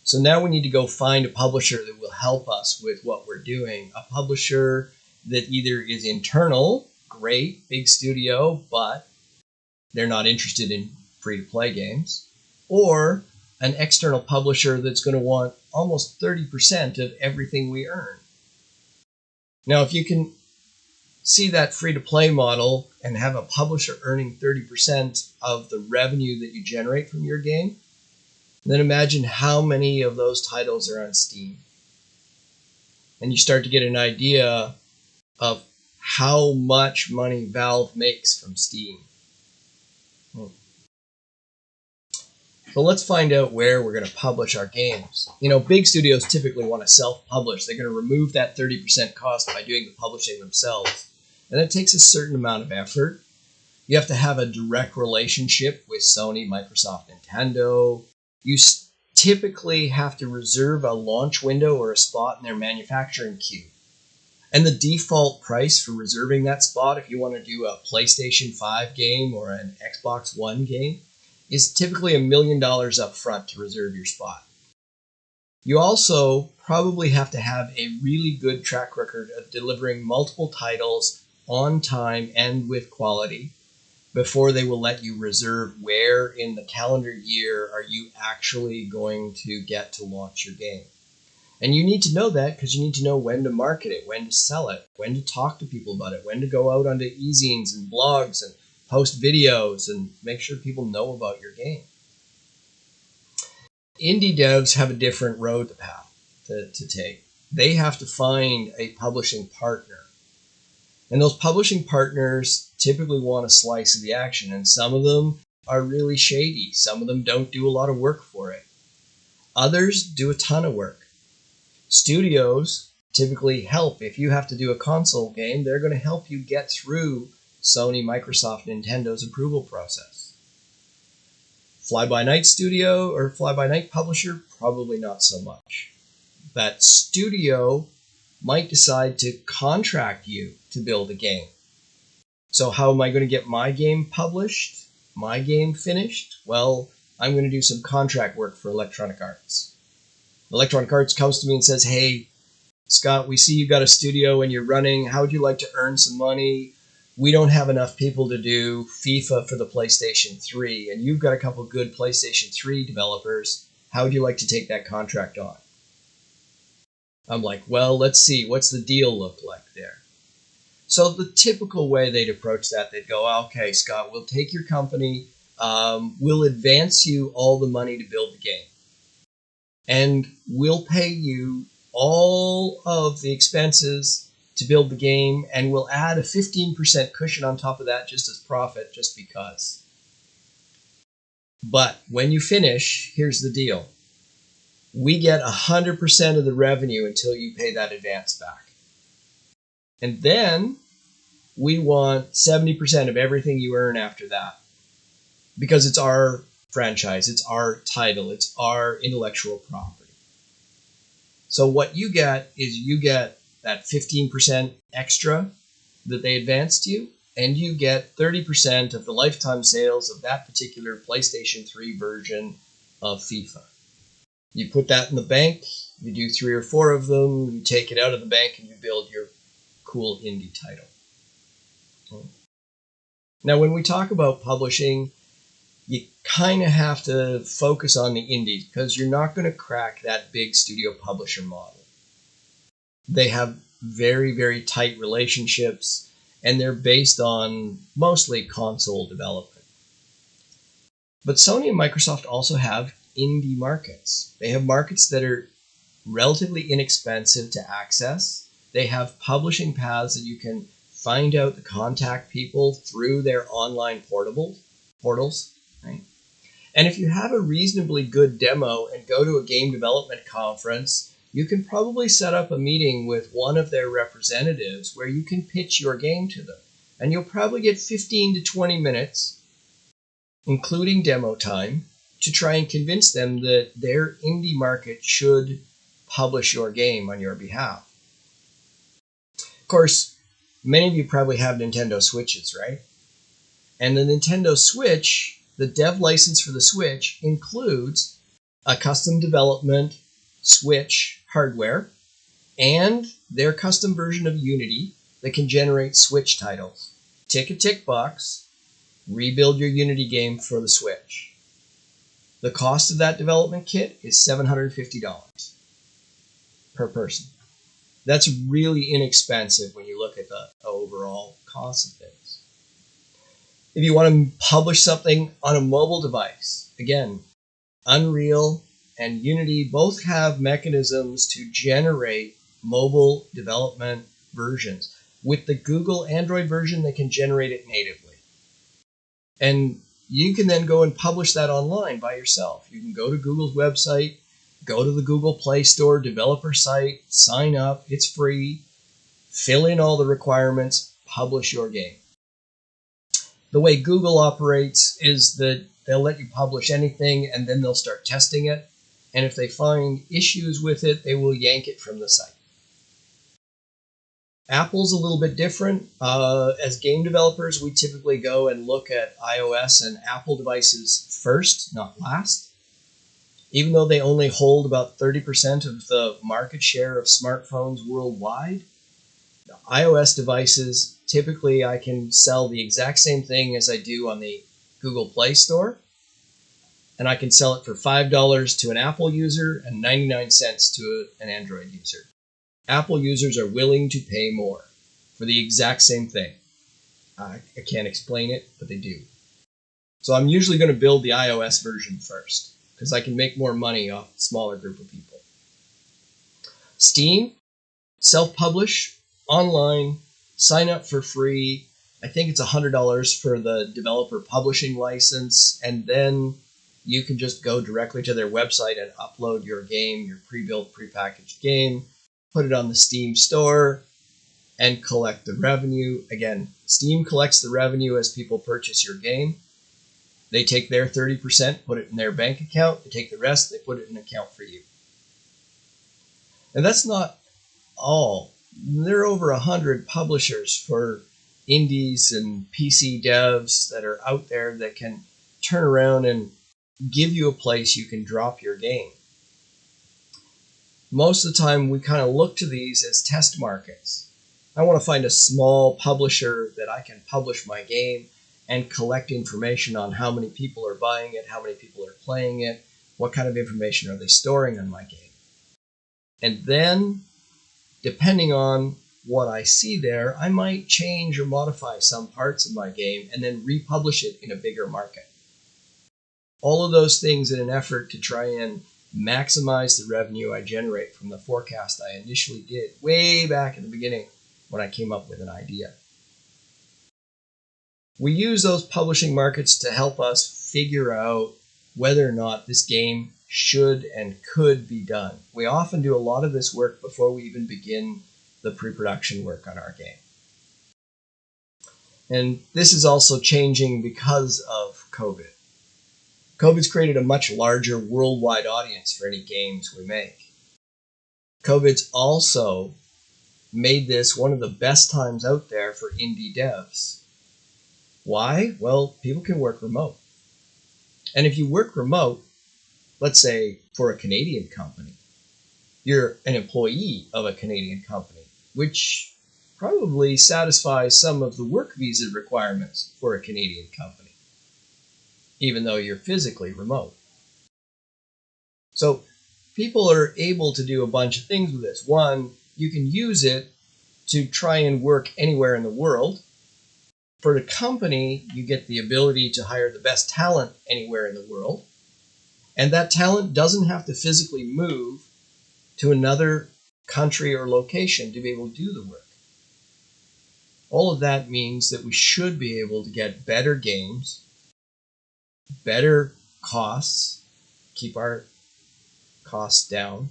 So now we need to go find a publisher that will help us with what we're doing. A publisher that either is internal, great, big studio, but they're not interested in free-to-play games, or an external publisher that's going to want almost 30% of everything we earn. Now, if you can see that free-to-play model and have a publisher earning 30% of the revenue that you generate from your game, then imagine how many of those titles are on Steam. And you start to get an idea of how much money Valve makes from Steam. So let's find out where we're going to publish our games. Big studios typically want to self-publish. They're going to remove that 30% cost by doing the publishing themselves. And it takes a certain amount of effort. You have to have a direct relationship with Sony, Microsoft, Nintendo. You typically have to reserve a launch window or a spot in their manufacturing queue. And the default price for reserving that spot, if you want to do a PlayStation 5 game or an Xbox One game, is typically $1 million up front to reserve your spot. You also probably have to have a really good track record of delivering multiple titles on time and with quality before they will let you reserve where in the calendar year are you actually going to get to launch your game. And you need to know that because you need to know when to market it, when to sell it, when to talk to people about it, when to go out onto e-zines and blogs and post videos and make sure people know about your game. Indie devs have a different road to take. They have to find a publishing partner. And those publishing partners typically want a slice of the action, and some of them are really shady. Some of them don't do a lot of work for it. Others do a ton of work. Studios typically help. If you have to do a console game, they're going to help you get through Sony, Microsoft, Nintendo's approval process. Fly-by-night studio or fly-by-night publisher, probably not so much. That studio might decide to contract you to build a game. So how am I going to get my game published, my game finished? Well, I'm going to do some contract work for Electronic Arts. Electronic Arts comes to me and says, hey, Scott, we see you got a studio and you're running. How would you like to earn some money? we don't have enough people to do FIFA for the PlayStation 3, and you've got a couple good PlayStation 3 developers. How would you like to take that contract on? I'm like, well, let's see. What's the deal look like there? So the typical way they'd approach that, they'd go, okay, Scott, we'll take your company. We'll advance you all the money to build the game. And we'll pay you all of the expenses to build the game, and we'll add a 15% cushion on top of that just as profit, just because. But when you finish, here's the deal. We get 100% of the revenue until you pay that advance back. And then we want 70% of everything you earn after that. Because it's our franchise, it's our title, it's our intellectual property. So what you get is you get that 15% extra that they advanced you, and you get 30% of the lifetime sales of that particular PlayStation 3 version of FIFA. You put that in the bank, you do 3 or 4 of them, you take it out of the bank, and you build your cool indie title. Now, when we talk about publishing, you kind of have to focus on the indies because you're not going to crack that big studio publisher model. They have very, very tight relationships, and they're based on mostly console development. But Sony and Microsoft also have indie markets. They have markets that are relatively inexpensive to access. They have publishing paths that you can find out to contact people through their online portals. Right? And if you have a reasonably good demo and go to a game development conference, you can probably set up a meeting with one of their representatives where you can pitch your game to them. And you'll probably get 15 to 20 minutes, including demo time, to try and convince them that their indie market should publish your game on your behalf. Of course, many of you probably have Nintendo Switches, right? And the Nintendo Switch, the dev license for the Switch includes a custom development Switch hardware and their custom version of Unity that can generate Switch titles. Tick a tick box, rebuild your Unity game for the Switch. The cost of that development kit is $750 per person. That's really inexpensive when you look at the overall cost of things. If you want to publish something on a mobile device, again, Unreal and Unity both have mechanisms to generate mobile development versions. With the Google Android version, they can generate it natively. And you can then go and publish that online by yourself. You can go to Google's website, go to the Google Play Store developer site, sign up, it's free, fill in all the requirements, publish your game. The way Google operates is that they'll let you publish anything and then they'll start testing it. And if they find issues with it, they will yank it from the site. Apple's a little bit different. As game developers, we typically go and look at iOS and Apple devices first, not last. Even though they only hold about 30% of the market share of smartphones worldwide, the iOS devices, typically I can sell the exact same thing as I do on the Google Play Store. And I can sell it for $5 to an Apple user and 99 cents to an Android user. Apple users are willing to pay more for the exact same thing. I can't explain it, but they do. So I'm usually going to build the iOS version first because I can make more money off a smaller group of people. Steam, self-publish, online, sign up for free. I think it's $100 for the developer publishing license, and then you can just go directly to their website and upload your game, your pre-built, pre-packaged game, put it on the Steam store, and collect the revenue. Again, Steam collects the revenue as people purchase your game. They take their 30%, put it in their bank account. They take the rest, they put it in an account for you. And that's not all. There are over 100 publishers for indies and PC devs that are out there that can turn around and give you a place you can drop your game. Most of the time, we kind of look to these as test markets. I want to find a small publisher that I can publish my game and collect information on how many people are buying it, how many people are playing it, what kind of information are they storing on my game. And then, depending on what I see there, I might change or modify some parts of my game and then republish it in a bigger market. All of those things in an effort to try and maximize the revenue I generate from the forecast I initially did way back in the beginning when I came up with an idea. We use those publishing markets to help us figure out whether or not this game should and could be done. We often do a lot of this work before we even begin the pre-production work on our game. And this is also changing because of COVID. COVID's created a much larger worldwide audience for any games we make. COVID's also made this one of the best times out there for indie devs. Why? Well, people can work remote. And if you work remote, let's say for a Canadian company, you're an employee of a Canadian company, which probably satisfies some of the work visa requirements for a Canadian company, even though you're physically remote. So people are able to do a bunch of things with this. One, you can use it to try and work anywhere in the world. For the company, you get the ability to hire the best talent anywhere in the world. And that talent doesn't have to physically move to another country or location to be able to do the work. All of that means that we should be able to get better games, better costs, keep our costs down,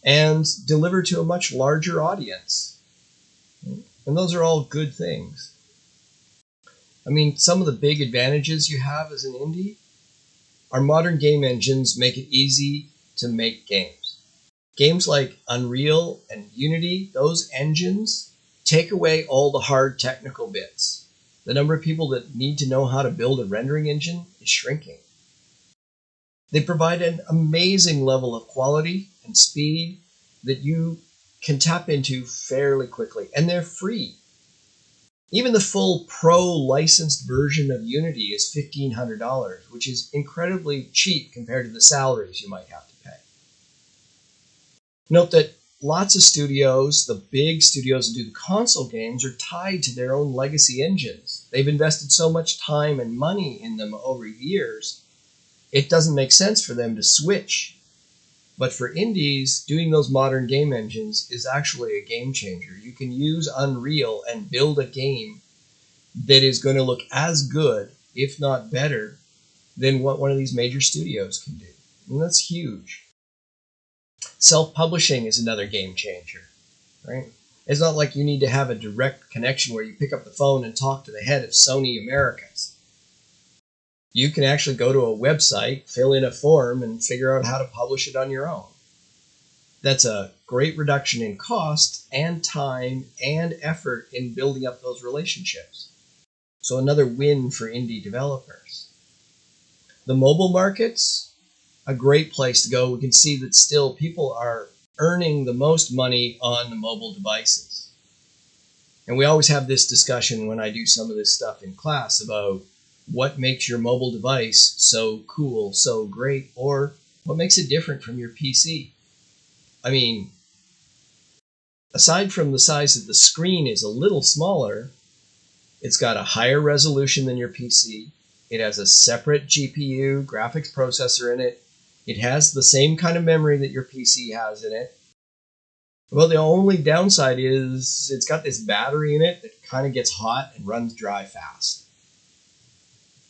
and deliver to a much larger audience. And those are all good things. I mean, some of the big advantages you have as an indie are modern game engines make it easy to make games. Games like Unreal and Unity, those engines take away all the hard technical bits. The number of people that need to know how to build a rendering engine is shrinking. They provide an amazing level of quality and speed that you can tap into fairly quickly, and they're free. Even the full pro licensed version of Unity is $1,500, which is incredibly cheap compared to the salaries you might have to pay. Note that lots of studios, the big studios that do the console games, are tied to their own legacy engines. They've invested so much time and money in them over years, it doesn't make sense for them to switch. But for indies, doing those modern game engines is actually a game changer. You can use Unreal and build a game that is going to look as good, if not better, than what one of these major studios can do. And that's huge. Self-publishing is another game changer, right? It's not like you need to have a direct connection where you pick up the phone and talk to the head of Sony Americas. You can actually go to a website, fill in a form, and figure out how to publish it on your own. That's a great reduction in cost and time and effort in building up those relationships. So another win for indie developers. The mobile market's a great place to go. We can see that still people are earning the most money on the mobile devices. And we always have this discussion when I do some of this stuff in class about what makes your mobile device so cool, so great, or what makes it different from your PC. I mean, aside from the size of the screen is a little smaller, it's got a higher resolution than your PC. It has a separate GPU, graphics processor in it. It has the same kind of memory that your PC has in it. Well, the only downside is it's got this battery in it that kind of gets hot and runs dry fast.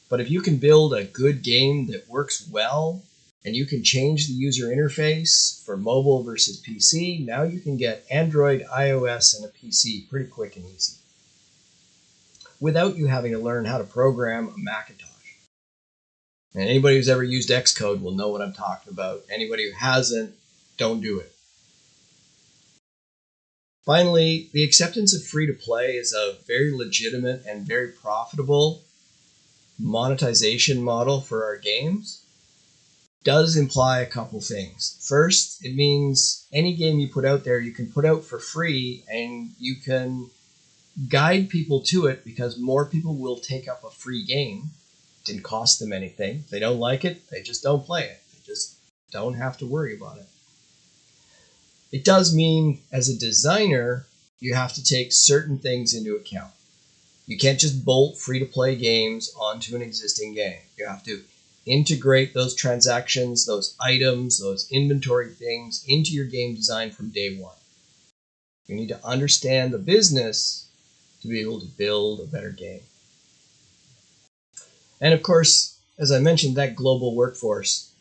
But if you can build a good game that works well, and you can change the user interface for mobile versus PC, now you can get Android, iOS, and a PC pretty quick and easy, without you having to learn how to program a Macintosh. And anybody who's ever used Xcode will know what I'm talking about. Anybody who hasn't, don't do it. Finally, the acceptance of free-to-play is a very legitimate and very profitable monetization model for our games. does imply a couple things. First, it means any game you put out there, you can put out for free and you can guide people to it because more people will take up a free game. It didn't cost them anything. If they don't like it, they just don't play it. They just don't have to worry about it. It does mean, as a designer, you have to take certain things into account. You can't just bolt free-to-play games onto an existing game. You have to integrate those transactions, those items, those inventory things into your game design from day one. You need to understand the business to be able to build a better game. And of course, as I mentioned, that global workforce.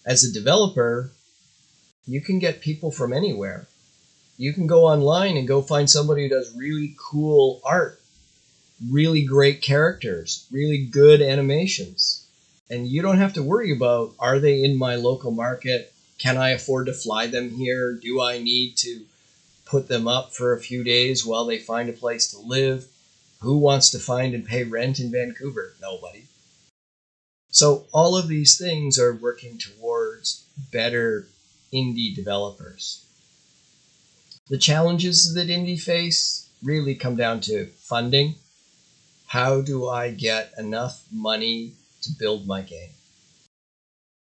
As a developer, you can get people from anywhere. You can go online and go find somebody who does really cool art, really great characters, really good animations. And you don't have to worry about, are they in my local market? Can I afford to fly them here? Do I need to put them up for a few days while they find a place to live? Who wants to find and pay rent in Vancouver? Nobody. So all of these things are working towards better indie developers. The challenges that indie face really come down to funding. How do I get enough money to build my game?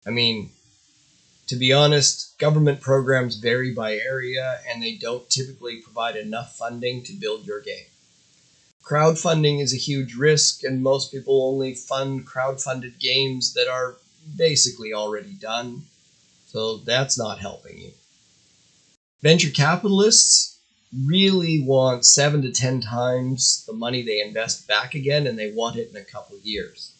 I mean, to be honest, government programs vary by area and they don't typically provide enough funding to build your game. Crowdfunding is a huge risk, and most people only fund crowdfunded games that are basically already done, so that's not helping you. Venture capitalists really want 7 to 10 times the money they invest back again, and they want it in a couple of years.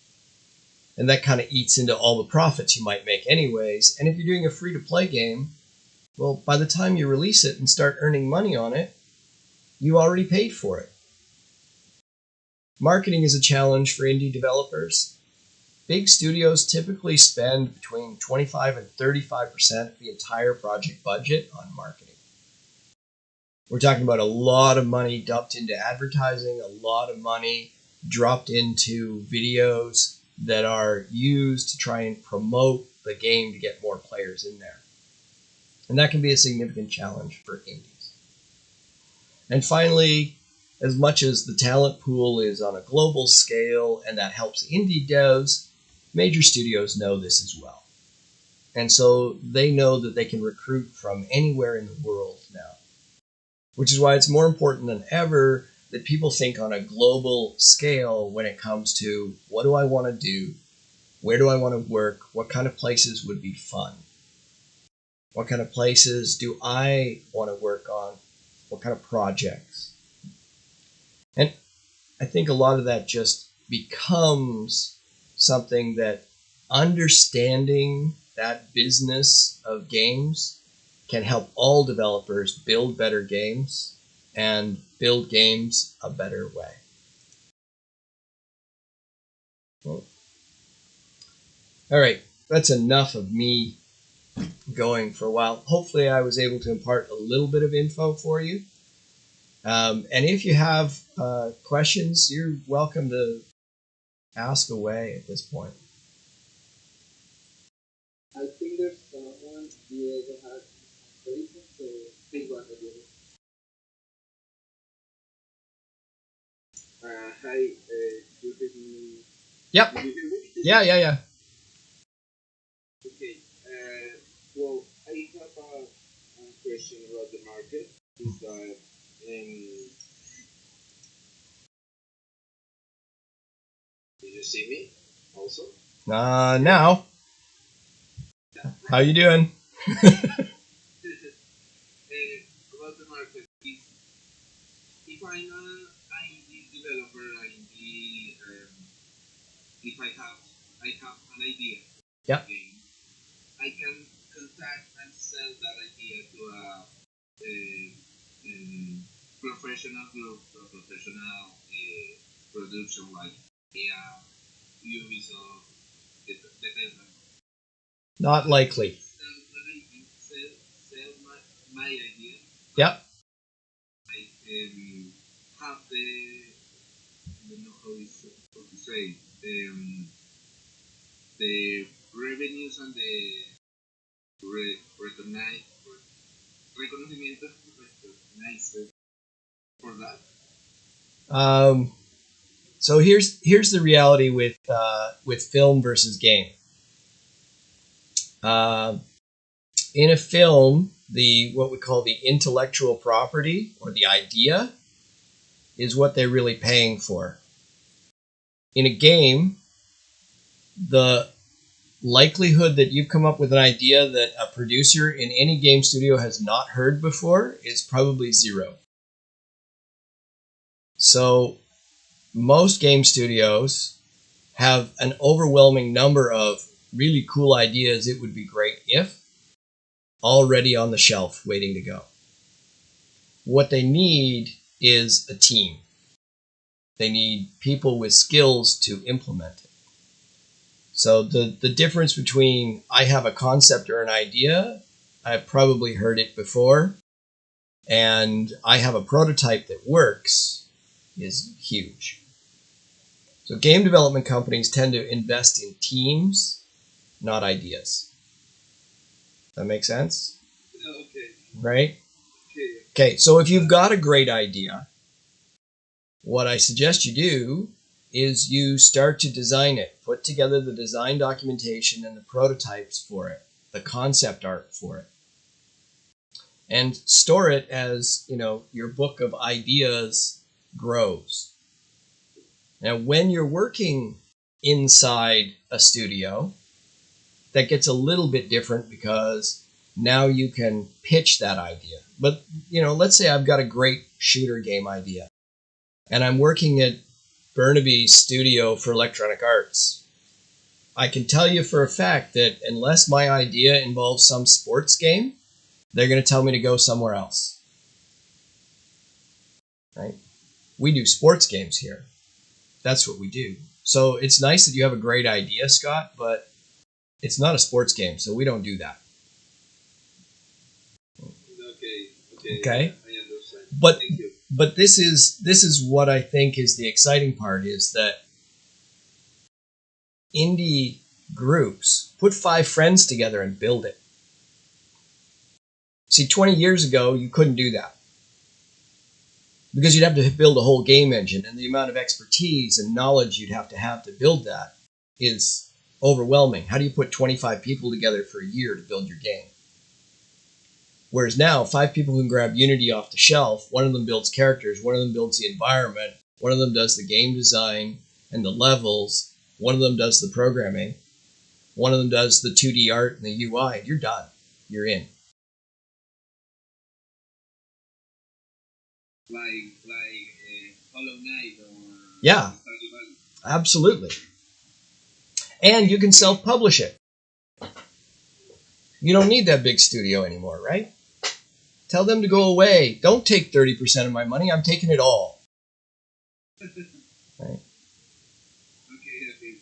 And that kind of eats into all the profits you might make anyways. And if you're doing a free-to-play game, well, by the time you release it and start earning money on it, you already paid for it. Marketing is a challenge for indie developers. Big studios typically spend between 25 and 35% of the entire project budget on marketing. We're talking about a lot of money dumped into advertising, a lot of money dropped into videos that are used to try and promote the game to get more players in there. And that can be a significant challenge for indies. And finally, as much as the talent pool is on a global scale and that helps indie devs, major studios know this as well. And so they know that they can recruit from anywhere in the world now, which is why it's more important than ever that people think on a global scale when it comes to what do I want to do, where do I want to work, what kind of places would be fun, what kind of places do I want to work on, what kind of projects. And I think a lot of that just becomes something that understanding that business of games can help all developers build better games and build games a better way. Well, all right, that's enough of me going for a while. Hopefully I was able to impart a little bit of info for you. And if you have questions, you're welcome to ask away at this point. I think there's someone here that has questions, so please go ahead with it. Hi, you hear me? Yep. Do you hear me? Yeah. Okay. Well, I have a question about the market. Is that did you see me also? Now, how you doing? About the market, if I'm an indie developer, if I have an idea Yep. game, I can contact and sell that idea to a professional group, a professional production like Ubisoft, etc. Not likely. Sell my idea. Yep. I have I don't know how to say, the revenues and recognize reconocimiento recognized for that. Um, so here's the reality with film versus game. Uh, in a film, the what we call the intellectual property or the idea is what they're really paying for. In a game, the likelihood that you've come up with an idea that a producer in any game studio has not heard before is probably zero. So most game studios have an overwhelming number of really cool ideas it would be great if already on the shelf waiting to go. What they need is a team. They need people with skills to implement it. So the difference between I have a concept or an idea, I've probably heard it before, and I have a prototype that works is huge. So game development companies tend to invest in teams, not ideas. That make sense? Okay. Right? Okay. Okay, so if you've got a great idea, what I suggest you do is you start to design it. Put together the design documentation and the prototypes for it, the concept art for it. And store it as, your book of ideas grows. Now, when you're working inside a studio, that gets a little bit different because now you can pitch that idea. But, let's say I've got a great shooter game idea and I'm working at Burnaby's studio for Electronic Arts. I can tell you for a fact that unless my idea involves some sports game, they're going to tell me to go somewhere else. Right? We do sports games here. That's what we do. So it's nice that you have a great idea, Scott, but it's not a sports game, so we don't do that. Okay. I understand. But Thank you. but this is what I think is the exciting part is that indie groups put 5 friends together and build it. See, 20 years ago, you couldn't do that because you'd have to build a whole game engine, and the amount of expertise and knowledge you'd have to build that is overwhelming. How do you put 25 people together for a year to build your game? Whereas now, 5 people can grab Unity off the shelf. One of them builds characters. One of them builds the environment. One of them does the game design and the levels. One of them does the programming. One of them does the 2D art and the UI. You're done. You're in. Like Hollow Knight or Yeah, absolutely. And you can self-publish it. You don't need that big studio anymore, right? Tell them to go away. Don't take 30% of my money. I'm taking it all. Right?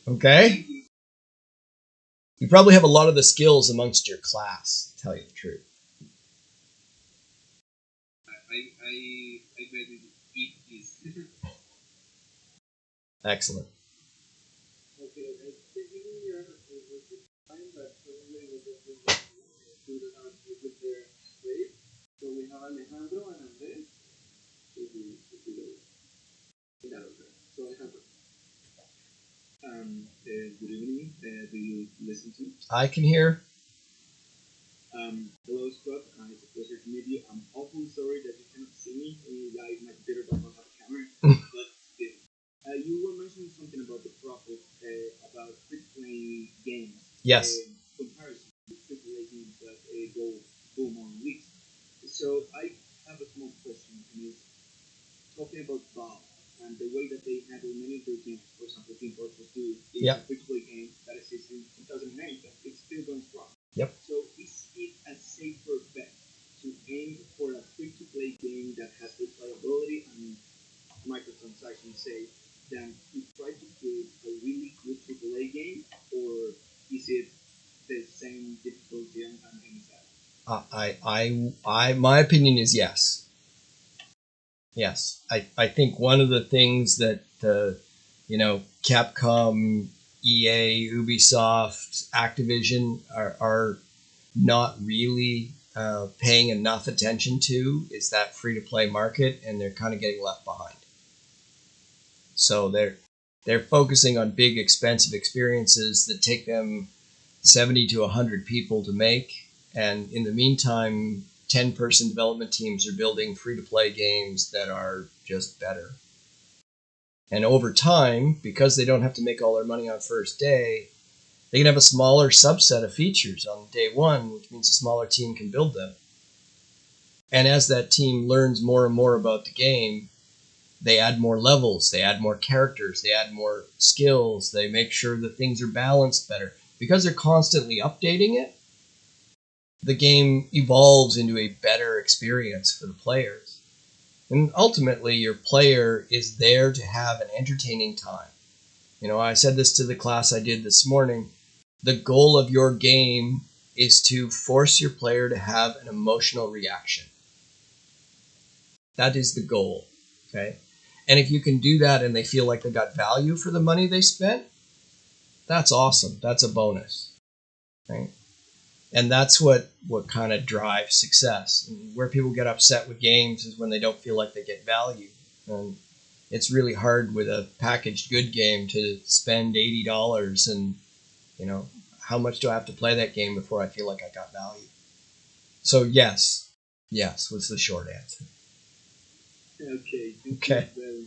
Okay? You probably have a lot of the skills amongst your class, to tell you the truth. I bet it is. Excellent. Okay, I think we are with the time, but probably we just do our with their slate. So we have Alejandro and Andres. So Alejandro. Good evening. Do you listen to me? I can hear. Hello, Scott. It's a pleasure to meet you. I'm awfully sorry that you cannot see me. Like my computer does not have a camera. But still, you were mentioning something about the profit, about free-to-play games. Yes. Comparison to free-to-play games that go boom on weeks. So I have a small question, and it's talking about Valve and the way that they handle many of their games. For example, Team Fortress 2 is Yep. a free-to-play game that exists in 2008, but it's still going strong. Yep. So is it a safer bet to aim for a free-to-play game that has replayability and microtransactions, say, than to try to create a really good AAA game, or is it the same difficulty on any side? My opinion is yes. Yes. I think one of the things that, Capcom, EA, Ubisoft, Activision are not really paying enough attention to is that free to play market, and they're kind of getting left behind. So they're focusing on big expensive experiences that take them 70 to 100 people to make, and in the meantime 10-person development teams are building free to play games that are just better. And over time, because they don't have to make all their money on first day, they can have a smaller subset of features on day one, which means a smaller team can build them. And as that team learns more and more about the game, they add more levels, they add more characters, they add more skills, they make sure that things are balanced better. Because they're constantly updating it, the game evolves into a better experience for the players. And ultimately, your player is there to have an entertaining time. I said this to the class I did this morning. The goal of your game is to force your player to have an emotional reaction. That is the goal, okay? And if you can do that and they feel like they got value for the money they spent, that's awesome. That's a bonus, right? And that's what kind of drives success. And where people get upset with games is when they don't feel like they get value. And it's really hard with a packaged good game to spend $80 and, how much do I have to play that game before I feel like I got value? So yes was the short answer. Okay, thank you Okay. very